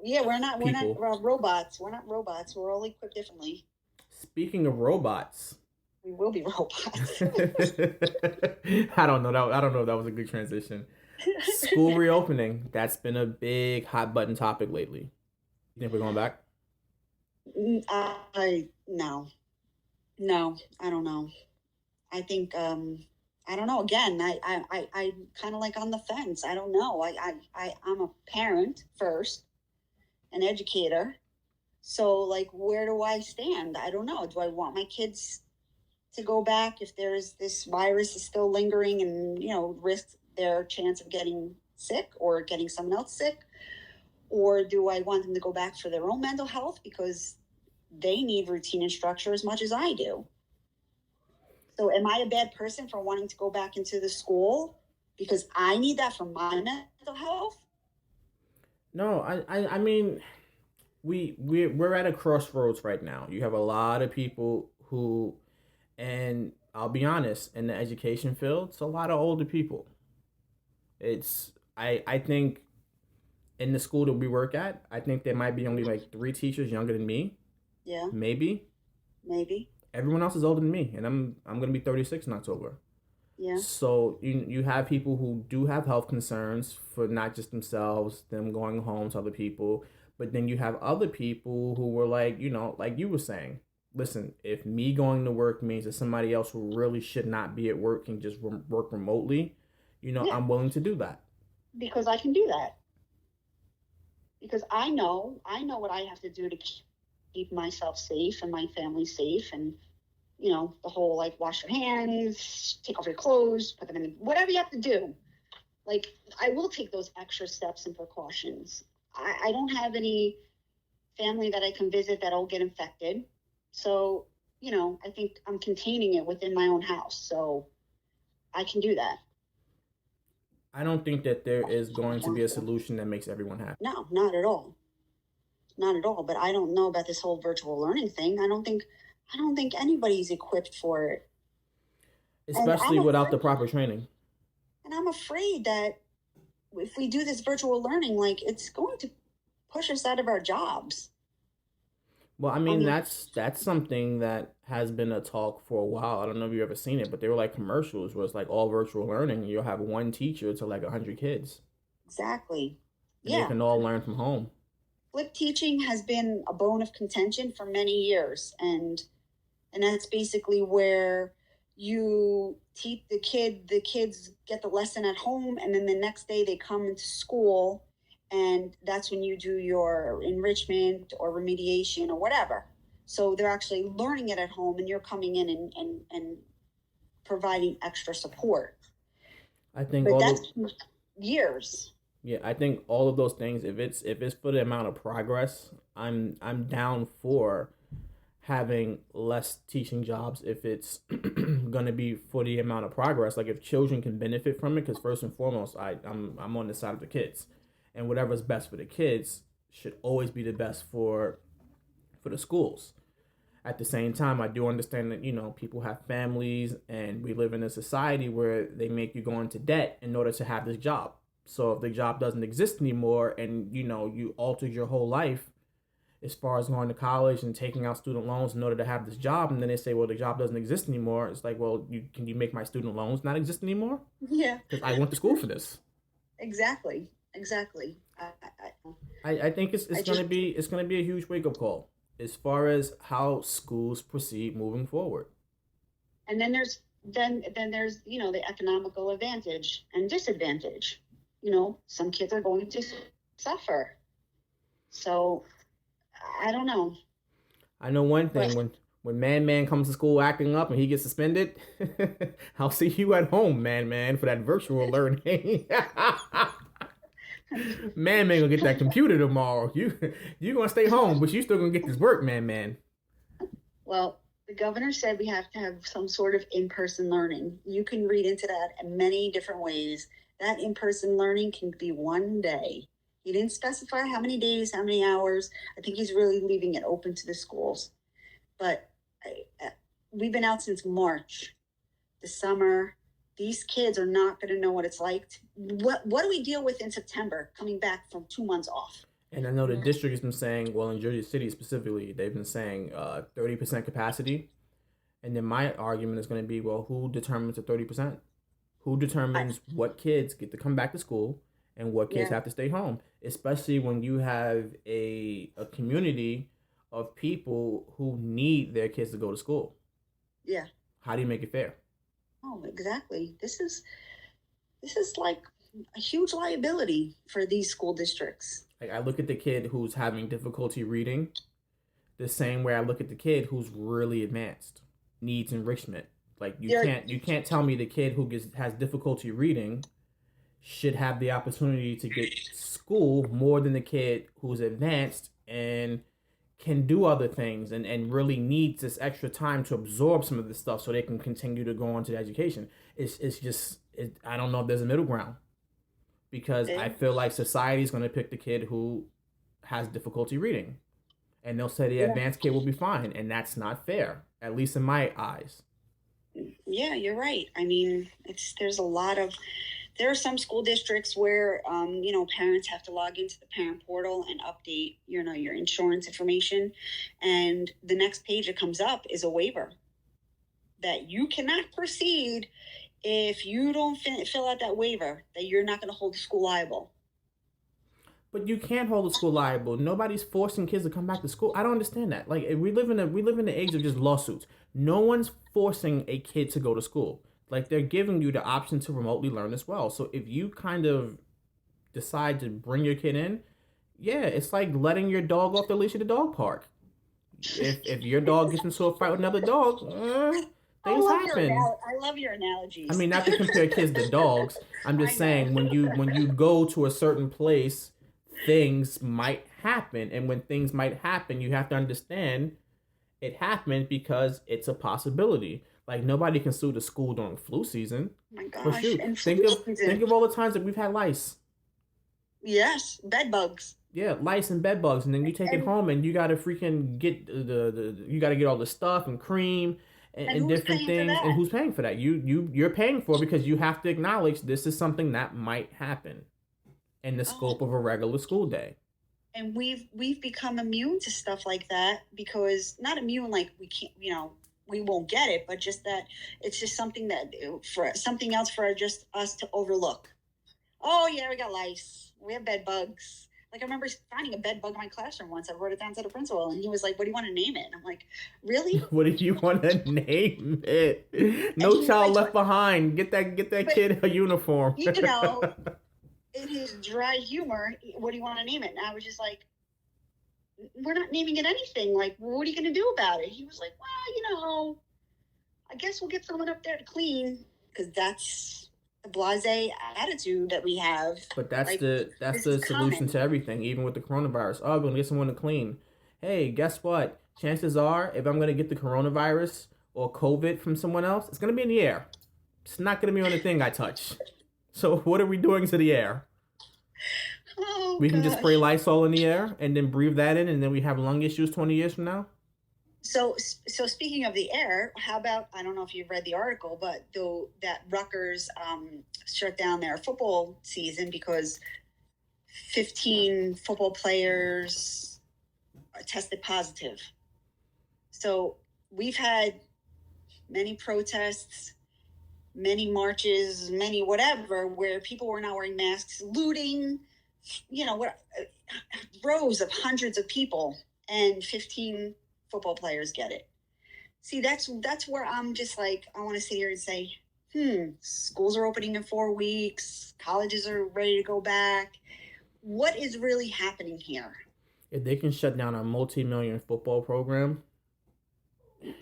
Yeah, we're not people. robots. We're not robots. We're all equipped differently. Speaking of robots, We will be robots. I don't know that I don't know if that was a good transition. School reopening, that's been a big hot button topic lately. You think we're going back? I no, no, I don't know. I think I don't know. Again, I kind of like on the fence. I don't know. I'm a parent first, an educator. So like, where do I stand? I don't know. Do I want my kids to go back if there's this virus is still lingering and risk their chance of getting sick or getting someone else sick? Or do I want them to go back for their own mental health because they need routine and structure as much as I do? So am I a bad person for wanting to go back into the school because I need that for my mental health? No, I mean, we're at a crossroads right now. You have a lot of people who, and I'll be honest, in the education field, it's a lot of older people. It's I think in the school that we work at, I think there might be only like three teachers younger than me, Yeah, maybe. maybe. Everyone else is older than me, and I'm gonna be 36 in October. Yeah, So you have people who do have health concerns for not just themselves, them going home to other people, but then you have other people who were like, like you were saying, listen, if me going to work means that somebody else who really should not be at work can just work remotely, yeah, I'm willing to do that. because I can do that. Because I know what I have to do to keep myself safe and my family safe, and the whole like wash your hands, take off your clothes, put them in whatever you have to do. Like I will take those extra steps and precautions. I don't have any family that I can visit that'll get infected. So, I think I'm containing it within my own house. So I can do that. I don't think that there is going to be a solution that makes everyone happy, No, not at all. Not at all. But I don't know about this whole virtual learning thing. I don't think anybody's equipped for it. And especially I'm without the afraid proper training. and I'm afraid that if we do this virtual learning, like it's going to push us out of our jobs. Well, I I mean, mean, that's something that has been a talk for a while. I don't know if you've ever seen it, but they were like commercials where it's like all virtual learning. You'll have one teacher to like 100 kids, exactly. and they Yeah. can all learn from home. Flip teaching has been a bone of contention for many years, and that's basically where you teach the kids get the lesson at home, and then the next day they come into school, and that's when you do your enrichment or remediation or whatever. So they're actually learning it at home, and you're coming in and providing extra support. I think But all that's the years. Yeah, I think all of those things. If it's for the amount of progress, I'm down for having less teaching jobs if it's gonna be for the amount of progress. Like if children can benefit from it, because first and foremost, I'm on the side of the kids, and whatever's best for the kids should always be the best for the schools. At the same time, I do understand that people have families, and we live in a society where they make you go into debt in order to have this job. So if the job doesn't exist anymore, and you altered your whole life as far as going to college and taking out student loans in order to have this job, and then they say, well, the job doesn't exist anymore. It's like, well, can you make my student loans not exist anymore? Yeah, Because I went to school for this. exactly, exactly. I think I it's just gonna be a huge wake up call as far as how schools proceed moving forward. and then there's the economical advantage and disadvantage. Some kids are going to suffer. So I don't know, I know one thing: but when Man comes to school acting up and he gets suspended, I'll see you at home, Man, for that virtual learning. Man gonna get that computer tomorrow. You gonna stay home, but you still gonna get this work, Man. well, the governor said we have to have some sort of in-person learning. You can read into that in many different ways. That in-person learning can be one day. He didn't specify how many days, how many hours. I think he's really leaving it open to the schools. But we've been out since March, the summer. These kids are not going to know what it's like. What do we deal with in September coming back from 2 months off? And I know the district has been saying, well, in Jersey City specifically, they've been saying 30% capacity. And then my argument is going to be, well, who determines the 30%? Who I, determines what kids get to come back to school and what kids yeah, have to stay home? Especially when you have a community of people who need their kids to go to school. yeah. How do you make it fair? Oh, exactly. This is like a huge liability for these school districts. Like I look at the kid who's having difficulty reading the same way I look at the kid who's really advanced, needs enrichment. Like They're you can't tell me the kid who has difficulty reading should have the opportunity to get school more than the kid who's advanced and can do other things and really needs this extra time to absorb some of this stuff so they can continue to go on to the education. It's just I don't know if there's a middle ground because I eh, feel like society is going to pick the kid who has difficulty reading, and they'll say the yeah, advanced kid will be fine, and that's not fair, at least in my eyes. yeah, you're right. I mean, there's a lot of there are some school districts where parents have to log into the parent portal and update your insurance information, and the next page that comes up is a waiver that you cannot proceed if you don't fill out that waiver, that you're not going to hold the school liable. But you can't hold the school liable. Nobody's forcing kids to come back to school. I don't understand that. Like we live in the age of just lawsuits. No one's forcing a kid to go to school. Like they're giving you the option to remotely learn as well. So if you kind of decide to bring your kid in, yeah, it's like letting your dog off the leash at the dog park. If your dog gets into a fight with another dog, things happen. I love your I analogies. mean, not to compare kids to dogs. I'm I just know. saying when you go to a certain place, things might happen, and when things might happen, you have to understand it happened because it's a possibility. Like nobody can sue the school during flu season. Oh my For gosh, shoot, and flu think season. of all the times that we've had lice. Yes, bed bugs. Yeah, lice and bed bugs, and then you take it And home and you gotta freaking get the you gotta get all the stuff and cream and and who's different paying for things. And that? who's paying for that? You're paying for it because you have to acknowledge this is something that might happen in the Oh, scope of a regular school day. and we've become immune to stuff like that, because not immune like we can't, we won't get it, but just that it's just something that for something else for just us to overlook. Oh yeah, we got lice, we have bed bugs. Like I remember finding a bed bug in my classroom once. I wrote it down to the principal, and he was like, "What do you want to name it?" And I'm like, "Really? What do you want to name it? No child left behind. Get that kid a uniform. In his dry humor, what do you want to name it? And I was just like, "We're not naming it anything. Like, what are you going to do about it?" He was like, "Well, I guess we'll get someone up there to clean, because that's the blasé attitude that we have." But that's the solution to everything, even with the coronavirus. Oh, I'm gonna get someone to clean. Hey, guess what? Chances are, if I'm gonna get the coronavirus or COVID from someone else, it's gonna be in the air. It's not gonna be on the thing I touch. So what are we doing to the air? We can just spray Lysol in the air and then breathe that in, and then we have lung issues 20 years from now. So speaking of the air, how about, I don't know if you've read the article, but that Rutgers shut down their football season because 15 football players tested positive. So we've had many protests, many marches, many whatever, where people were not wearing masks, looting, rows of hundreds of people, and 15 football players get it. See, that's where I'm just like, I want to sit here and say, schools are opening in 4 weeks, colleges are ready to go back. What is really happening here? If they can shut down a multi-million football program,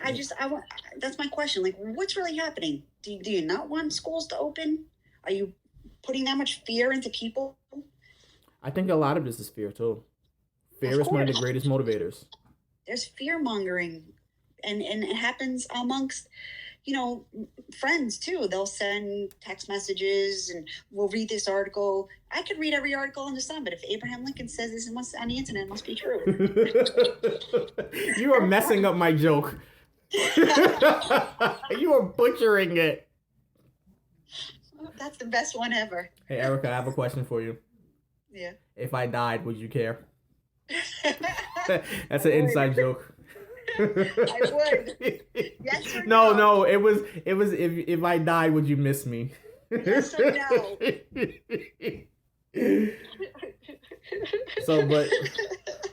that's my question. Like, what's really happening? Do you not want schools to open? Are you putting that much fear into people? I think a lot of this is fear too. Fear is one of the greatest motivators. There's fear mongering, and it happens amongst, friends too. They'll send text messages and we'll read this article. I could read every article in the sun, but if Abraham Lincoln says this on the internet, it must be true. You are messing up my joke. You are butchering it. That's the best one ever. Hey, Erica, I have a question for you. Yeah. If I died, would you care? That's an inside joke. I would. Yes or no? No, it was if I died, would you miss me? Yes or no? So, but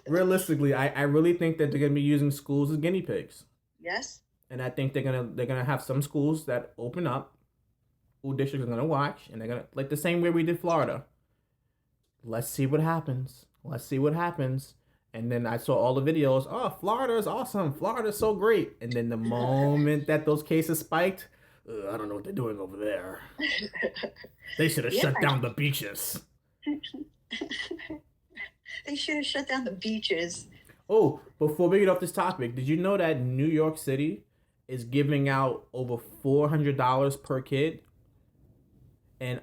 realistically, I really think that they're gonna be using schools as guinea pigs. Yes. And I think they're gonna have some schools that open up, school districts are gonna watch, and they're gonna, like the same way we did Florida. Let's see what happens. And then I saw all the videos. Oh, Florida's awesome. Florida's so great. And then the moment that those cases spiked, I don't know what they're doing over there. They should have shut down the beaches. They should have shut down the beaches. Oh, before we get off this topic, did you know that New York City is giving out over $400 per kid? And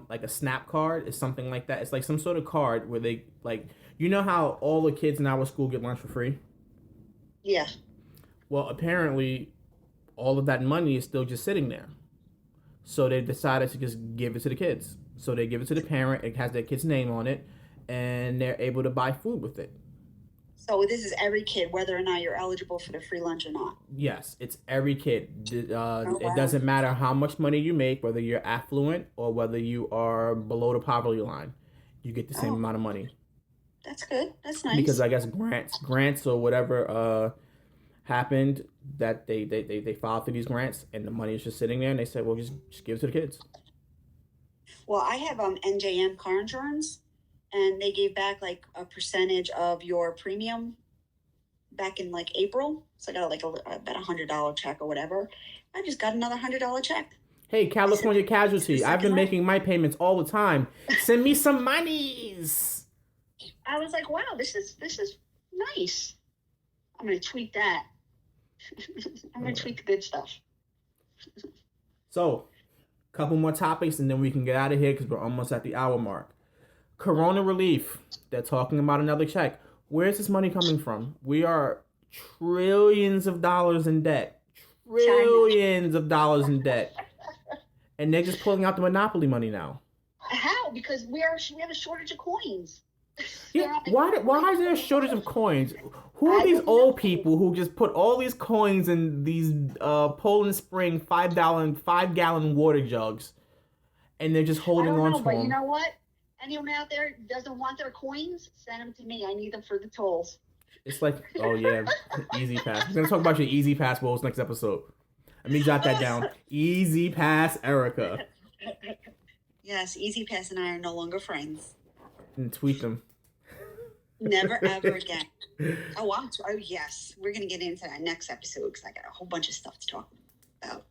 like a SNAP card is something like that. It's like some sort of card where they, like, you know how all the kids in our school get lunch for free? Yeah. Well, apparently all of that money is still just sitting there. So they decided to just give it to the kids. So they give it to the parent, it has their kid's name on it, and they're able to buy food with it. So this is every kid, whether or not you're eligible for the free lunch or not? Yes, it's every kid. Wow. It doesn't matter how much money you make, whether you're affluent or whether you are below the poverty line. You get the same amount of money. That's good. That's nice. Because I guess grants or whatever happened, that they filed for these grants and the money is just sitting there, and they said, well, just give it to the kids. Well, I have NJM car insurance, and they gave back like a percentage of your premium back in like April. So I got like about $100 check or whatever. I just got another $100 check. Hey, California Casualty, I've been making my payments all the time. Send me some monies. I was like, wow, this is nice. I'm going to tweet that. I'm going to tweet the good stuff. So, a couple more topics and then we can get out of here because we're almost at the hour mark. Corona relief. They're talking about another check. Where's this money coming from? We are trillions of dollars in debt. Trillions of dollars in debt. And they're just pulling out the monopoly money now. How? Because we have a shortage of coins. Yeah, why is there a shortage of coins? Who are I these don't old know. people who just put all these coins in these Poland Spring five gallon water jugs and they're just I holding don't on know, to but you them? know what? Anyone out there doesn't want their coins? Send them to me. I need them for the tolls. It's like, oh yeah, Easy Pass. We're gonna talk about your Easy Pass woes next episode. Let me jot that down. Easy Pass, Erica, Yes, Easy Pass and I are no longer friends. and tweet them. Never ever again. Oh, wow. Oh, yes. We're going to get into that next episode because I got a whole bunch of stuff to talk about.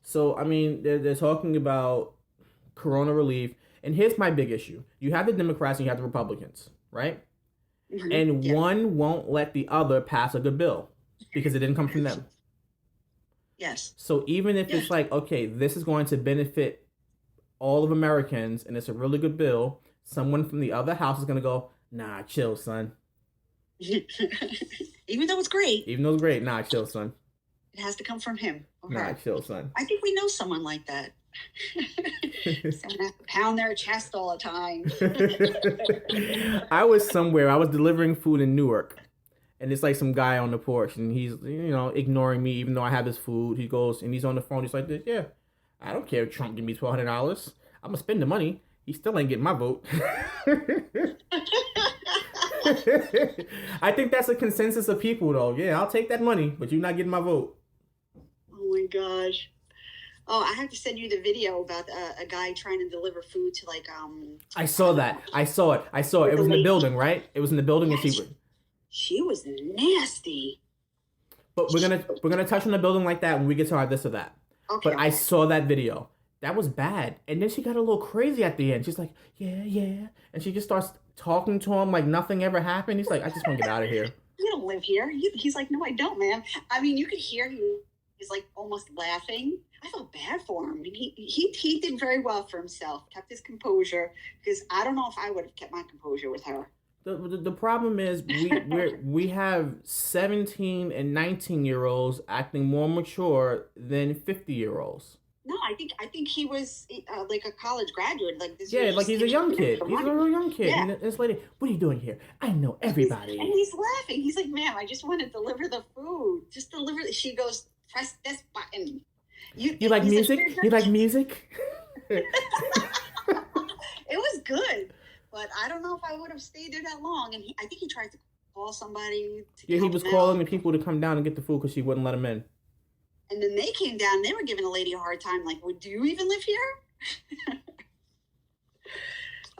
So I mean, they're talking about Corona relief, and here's my big issue: you have the Democrats and you have the Republicans, right? And Yeah. one won't let the other pass a good bill because it didn't come from them. Yes. So even if Yeah. it's like, okay, this is going to benefit all of Americans and it's a really good bill, someone from the other house is going to go, nah, chill, son. Even though it's great, Even though it's great, nah, chill, son. it has to come from him or Nah, her. chill, son. I think we know someone like that. Someone has to pound their chest all the time. I was somewhere, I was delivering food in Newark. And it's like some guy on the porch, and he's ignoring me, even though I have his food. He goes and he's on the phone. He's like, "Yeah, I don't care if Trump give me $1,200. I'm gonna spend the money. He still ain't getting my vote." I think that's a consensus of people, though. Yeah, I'll take that money, but you're not getting my vote. Oh my gosh. Oh, I have to send you the video about a guy trying to deliver food to I saw that. I saw it. It was in the building, right? It was in the building, and she was nasty. But we're gonna touch on the building like that when we get to our this or that. Okay. But I saw that video. That was bad. And then she got a little crazy at the end. She's like, yeah, yeah. And she just starts talking to him like nothing ever happened. He's like, I just want to get out of here. You don't live here. He's like, no, I don't, man. I mean, you could hear he's like almost laughing. I felt bad for him. I mean, he did very well for himself. Kept his composure because I don't know if I would have kept my composure with her. The problem is we have 17 and 19-year-olds acting more mature than 50-year-olds. No, I think he was like a college graduate. Like this. Yeah, like he's a young kid. He's a real young kid. Yeah. And this lady, what are you doing here? I know everybody. And he's laughing. He's like, ma'am, I just want to deliver the food. Just deliver. She goes, press this button. You like music? You like music? It was good, but I don't know if I would have stayed there that long. And I think he tried to call somebody. Yeah, he was calling the people to come down and get the food because she wouldn't let him in. And then they came down and they were giving the lady a hard time. Like, well, do you even live here?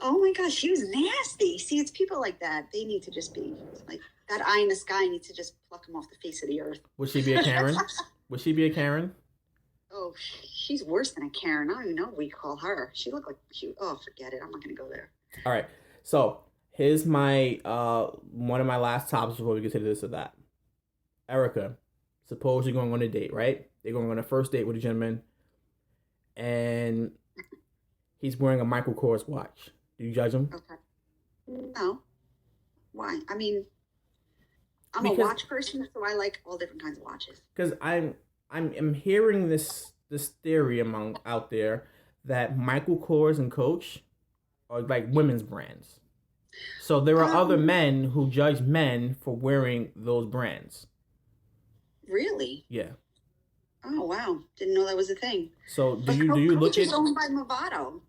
Oh my gosh, she was nasty. See, it's people like that. They need to just be like, that eye in the sky needs to just pluck them off the face of the earth. Would she be a Karen? Would she be a Karen? Oh, she's worse than a Karen. I don't even know what we call her. She looked like oh, forget it. I'm not going to go there. All right. So here's my one of my last topics before we get to this or that. Erica, suppose you're going on a date, right? They're going on a first date with a gentleman, and he's wearing a Michael Kors watch. Do you judge him? Okay. No. Why? I mean, I'm a watch person, so I like all different kinds of watches. Because I'm hearing this theory out there that Michael Kors and Coach are like women's brands. So there are other men who judge men for wearing those brands. Really? Yeah. Oh wow! Didn't know that was a thing. So do you look at? Coach is owned by Movado.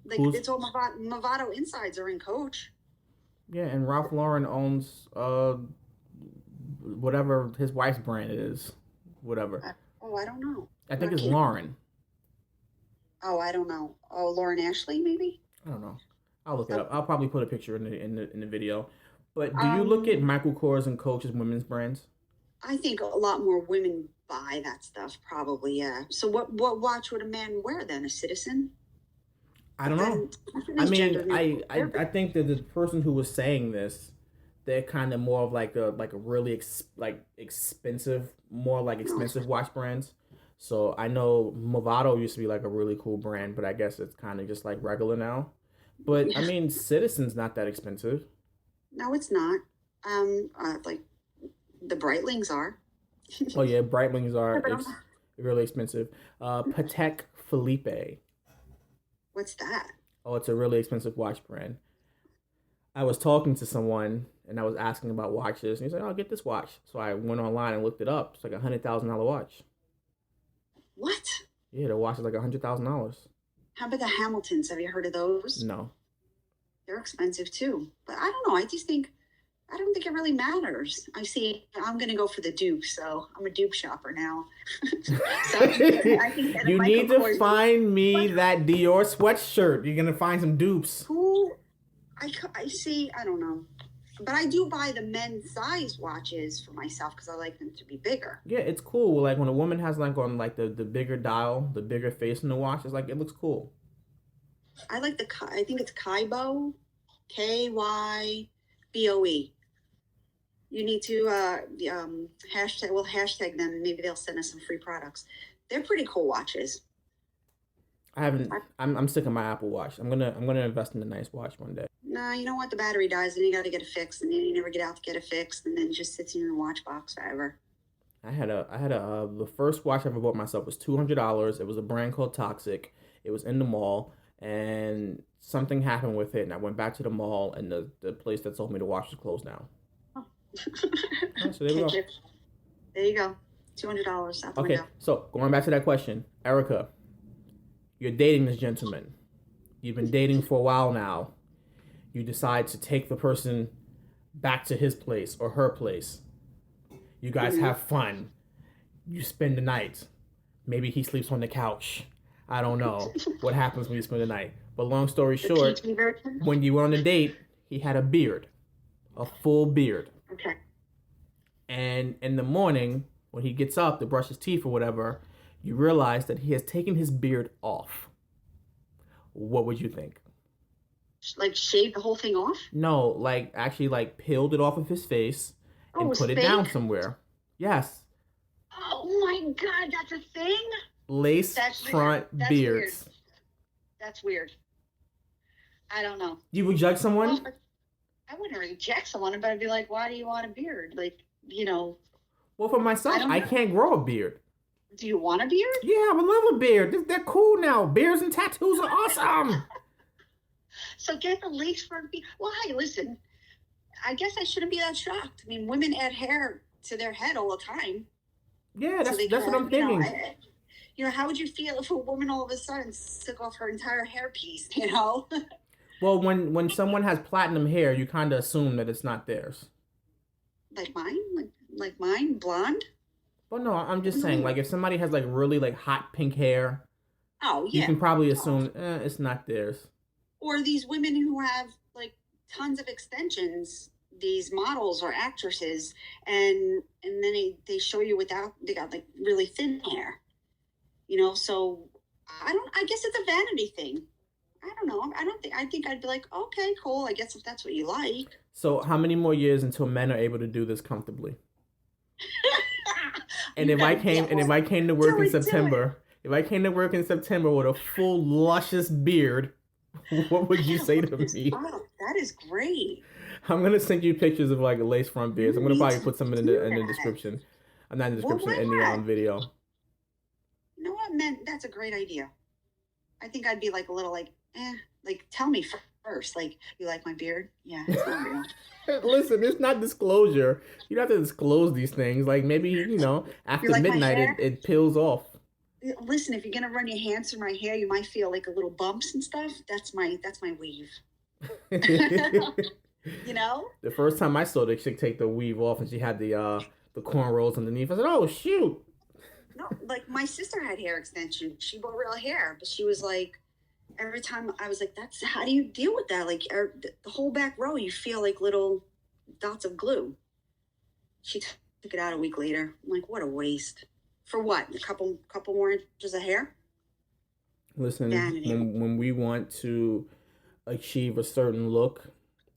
Like it's all Movado insides are in Coach. Yeah, and Ralph Lauren owns whatever his wife's brand is, whatever. I don't know. I think it's Lauren. Oh, I don't know. Oh, Lauren Ashley, maybe. I don't know. I'll look it up. I'll probably put a picture in the video. But do you look at Michael Kors and Coach as women's brands? I think a lot more women buy that stuff, probably. Yeah. So what watch would a man wear then? A Citizen? I don't know. I mean, I think that the person who was saying this, they're kind of more of like a really expensive watch brands. So I know Movado used to be like a really cool brand, but I guess it's kind of just like regular now. But I mean, Citizen's not that expensive. No, it's not. Like the Breitlings are. Oh yeah, Breitlings are really expensive. Patek Philippe. What's that? Oh, it's a really expensive watch brand. I was talking to someone and I was asking about watches, and he's like, "Oh, get this watch." So I went online and looked it up. It's like $100,000 watch. What? Yeah, the watch is like $100,000. How about the Hamiltons? Have you heard of those? No. They're expensive too. But I don't know. I don't think it really matters. I'm going to go for the dupe, so I'm a dupe shopper now. So I think that You need Michael to Kors, find me that Dior sweatshirt. You're gonna find some dupes. who I see. I don't know, but I do buy the men's size watches for myself because I like them to be bigger. Yeah, it's cool. Like when a woman has like on like the bigger dial, the bigger face in the watch, it's like it looks cool. I like I think it's Kaibo, Kyboe. You need to hashtag them, and maybe they'll send us some free products. They're pretty cool watches. I haven't. I'm sick of my Apple Watch. I'm gonna invest in a nice watch one day. Nah, you know what? The battery dies, and you got to get it fixed, and then you never get out to get it fixed, and then it just sits in your watch box forever. The first watch I ever bought myself was $200. It was a brand called Toxic. It was in the mall, and something happened with it, and I went back to the mall, and the place that sold me the watch was closed down. Oh. So there we go. There you go. $200 out the Okay, window. so going back to that question, Erica, you're dating this gentleman. You've been dating for a while now. You decide to take the person back to his place or her place. You guys have fun. You spend the night. Maybe he sleeps on the couch. I don't know what happens when you spend the night. But long story short, when you were on the date, he had a beard, a full beard. Okay. And in the morning, when he gets up to brush his teeth or whatever, you realize that he has taken his beard off. What would you think? Like shave the whole thing off? No, like actually like peeled it off of his face and put it down somewhere. Yes. Oh my God, that's a thing? Lace front beards. Weird. That's weird. I don't know. You would judge someone? Well, I wouldn't reject someone, but I'd be like, why do you want a beard? Like, you know. Well, for myself, I can't grow a beard. Do you want a beard? Yeah, I would love a beard. They're cool now. Beards and tattoos are awesome. So get the lace front beard. Well, hey, listen, I guess I shouldn't be that shocked. I mean, women add hair to their head all the time. Yeah, that's what I'm thinking. How would you feel if a woman all of a sudden took off her entire hairpiece, you know? Well, when someone has platinum hair, you kind of assume that it's not theirs. Like mine? Like mine? Blonde? Well, no, I'm just saying, like, if somebody has, like, really, like, hot pink hair, you can probably assume it's not theirs. Or these women who have, like, tons of extensions, these models or actresses, and then they show you they got, like, really thin hair. So I guess it's a vanity thing. I don't know. I think I'd be like, okay, cool. I guess if that's what you like. So how many more years until men are able to do this comfortably? And if I came to work in September with a full luscious beard, what would you say to me? Oh, that is great. I'm gonna send you pictures of like lace front beards. I'm gonna probably put some in the description. I'm not in the description in the video. You know what, man? That's a great idea. I think I'd be like a little like, tell me first. Like, you like my beard? Yeah, it's not real. Listen, it's not disclosure. You don't have to disclose these things. Like maybe, after like midnight it peels off. Listen, if you're gonna run your hands through my hair, you might feel like a little bumps and stuff. That's my weave. The first time I saw the chick take the weave off and she had the cornrows underneath, I said, "Oh shoot." No, like my sister had hair extensions. She bought real hair, but she was like, every time I was like, how do you deal with that? Like the whole back row, you feel like little dots of glue. She took it out a week later. I'm like, what a waste. For what? A couple more inches of hair? Listen, when we want to achieve a certain look,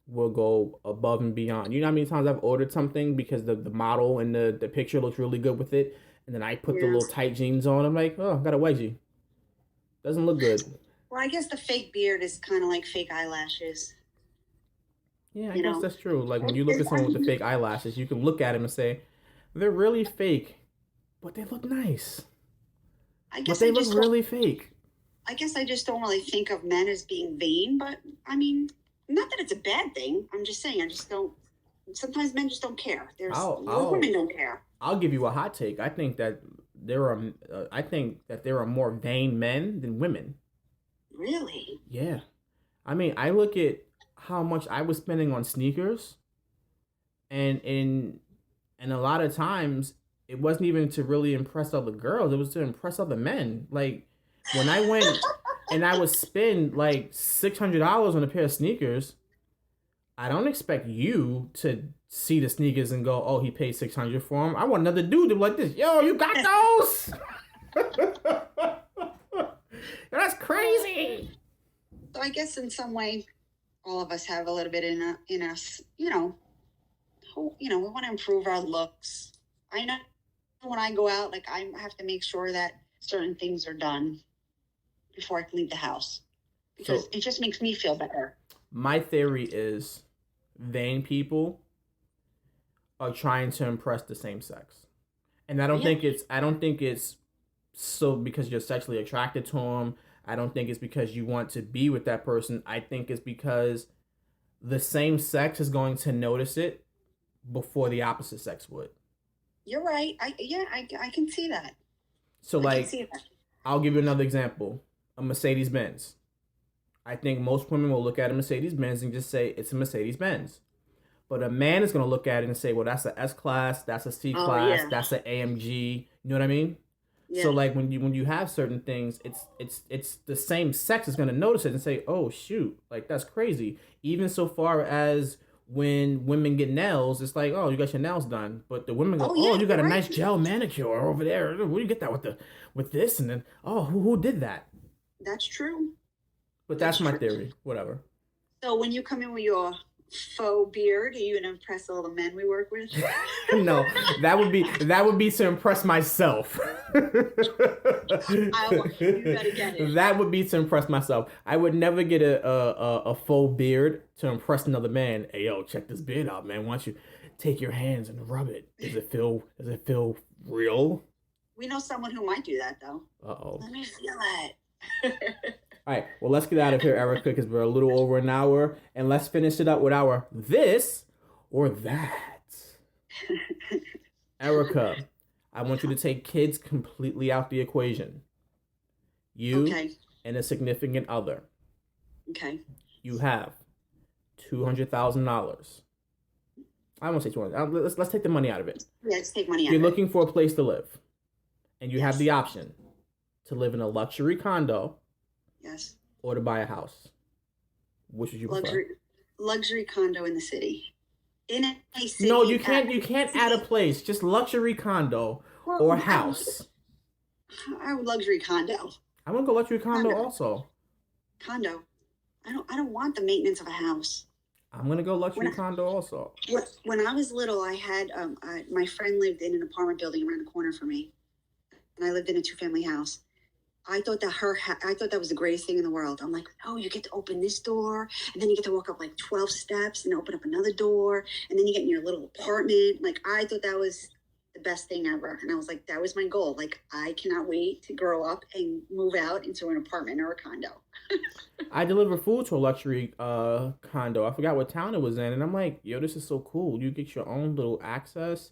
we'll go above and beyond. You know how many times I've ordered something because the model and the picture looks really good with it, and then I put the little tight jeans on. I'm like, oh, I got a wedgie. Doesn't look good. Well, I guess the fake beard is kind of like fake eyelashes. Yeah, I guess that's true. Like when you look at someone with the fake eyelashes, you can look at them and say, they're really fake, but they look nice. But they look really fake. I guess I just don't really think of men as being vain, but I mean, Not that it's a bad thing. I'm just saying, I just don't. Sometimes men just don't care. Women don't care. I'll give you a hot take. I think that there are more vain men than women. Really? Yeah. I mean, I look at how much I was spending on sneakers, and a lot of times it wasn't even to really impress other girls. It was to impress other men. Like when I went and I would spend like $600 on a pair of sneakers, I don't expect you to see the sneakers and go, "Oh, he paid $600 for them." I want another dude to be like this. Yo, you got those? That's crazy. So I guess in some way, all of us have a little bit in us. We want to improve our looks. I know when I go out, like I have to make sure that certain things are done before I can leave the house because it just makes me feel better. My theory is vain people are trying to impress the same sex, and I don't think it's so because you're sexually attracted to them. I don't think it's because you want to be with that person. I think it's because the same sex is going to notice it before the opposite sex would. You're right. I can see that. So I'll give you another example. A Mercedes Benz. I think most women will look at a Mercedes Benz and just say it's a Mercedes Benz. But a man is going to look at it and say, well, that's a S class, that's a C class, that's an AMG. You know what I mean? Yeah. So like when you have certain things, it's the same sex is going to notice it and say, oh shoot, like that's crazy. Even so far as when women get nails, it's like, oh, you got your nails done, but the women go, oh, you got a nice gel manicure over there. Where do you get that with this? And then, oh, who did that? That's true. But that's my theory. Whatever. So when you come in with your faux beard, are you gonna impress all the men we work with? No, that would be to impress myself. You gotta get it. That would be to impress myself. I would never get a faux beard to impress another man. Hey yo, check this beard out, man. Why don't you take your hands and rub it? Does it feel real? We know someone who might do that though. Uh-oh. Let me feel it. All right, well, let's get out of here, Erica, because we're a little over an hour, and let's finish it up with our this or that. Erica, I want you to take kids completely out the equation. You and a significant other. Okay. You have $200,000. I won't say 200. Let's take the money out of it. Yeah, let's take money out. You're looking for a place to live, and you have the option to live in a luxury condo. Yes. Or to buy a house. Which would you prefer? Luxury condo in the city. In a city. No, you can't add a place. Just luxury condo or house. I would luxury condo. I want to go luxury condo also. Condo. I don't want the maintenance of a house. I'm gonna go luxury condo also. When I was little, I had my friend lived in an apartment building around the corner from me, and I lived in a 2-family house. I thought that was the greatest thing in the world. I'm like, oh, you get to open this door, and then you get to walk up like 12 steps and open up another door, and then you get in your little apartment. Like, I thought that was the best thing ever. And I was like, that was my goal. Like, I cannot wait to grow up and move out into an apartment or a condo. I deliver food to a luxury condo. I forgot what town it was in, and I'm like, yo, this is so cool. You get your own little access.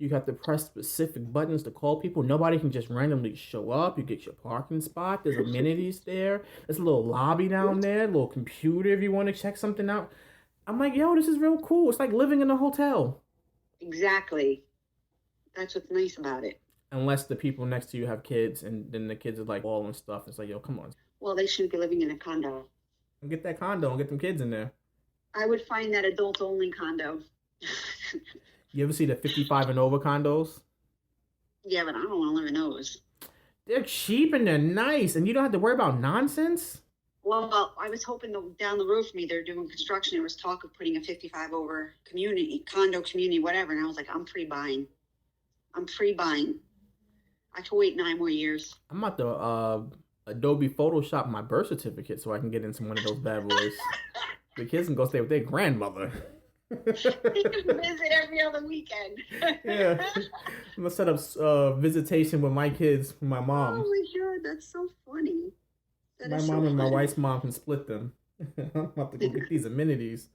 You have to press specific buttons to call people. Nobody can just randomly show up. You get your parking spot. There's amenities there. There's a little lobby down there, a little computer if you want to check something out. I'm like, yo, this is real cool. It's like living in a hotel. Exactly. That's what's nice about it. Unless the people next to you have kids, and then the kids are like all and stuff. It's like, yo, come on. Well, they shouldn't be living in a condo. Get that condo and get them kids in there. I would find that adult-only condo. You ever see the 55 and over condos? Yeah, but I don't want to live in those. They're cheap and they're nice, and you don't have to worry about nonsense. Well, I was hoping down the road from me, they're doing construction. There was talk of putting a 55 over condo community, whatever. And I was like, I'm pre-buying. I can wait 9 more years. I'm about to Adobe Photoshop my birth certificate so I can get into one of those bad boys. The kids can go stay with their grandmother. You can visit every other weekend. Yeah. I'm going to set up visitation with my kids, with my mom. Oh my God, that's so funny. My mom and my wife's mom can split them. I'm about to go get these amenities.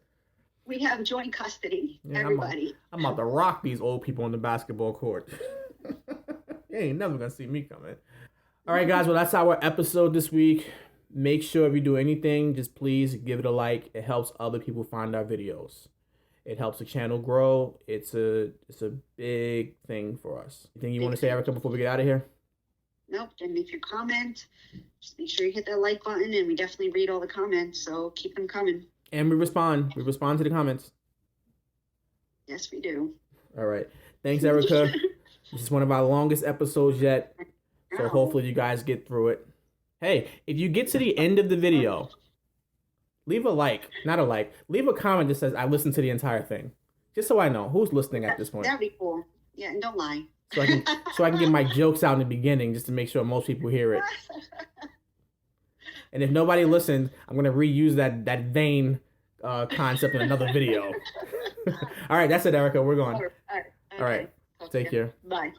We have joint custody, Yeah, everybody. I'm about to rock these old people on the basketball court. You ain't never gonna see me coming. All right, guys. Well, that's our episode this week. Make sure if you do anything, just please give it a like. It helps other people find our videos. It helps the channel grow. It's a big thing for us. Anything you want to say, Erica, before we get out of here? Nope. And if you comment, just make sure you hit that like button, and we definitely read all the comments, so keep them coming. And we respond. We respond to the comments. Yes, we do. All right. Thanks, Erica. This is one of our longest episodes yet, so hopefully you guys get through it. Hey, if you get to the end of the video, leave a like. Not a like. Leave a comment that says, I listened to the entire thing. Just so I know who's listening at this point. That'd be cool. Yeah, and don't lie. So I can get my jokes out in the beginning just to make sure most people hear it. And if nobody listened, I'm gonna reuse that vein concept in another video. All right, that's it, Erica. We're going. All right. All right. Take care. Bye.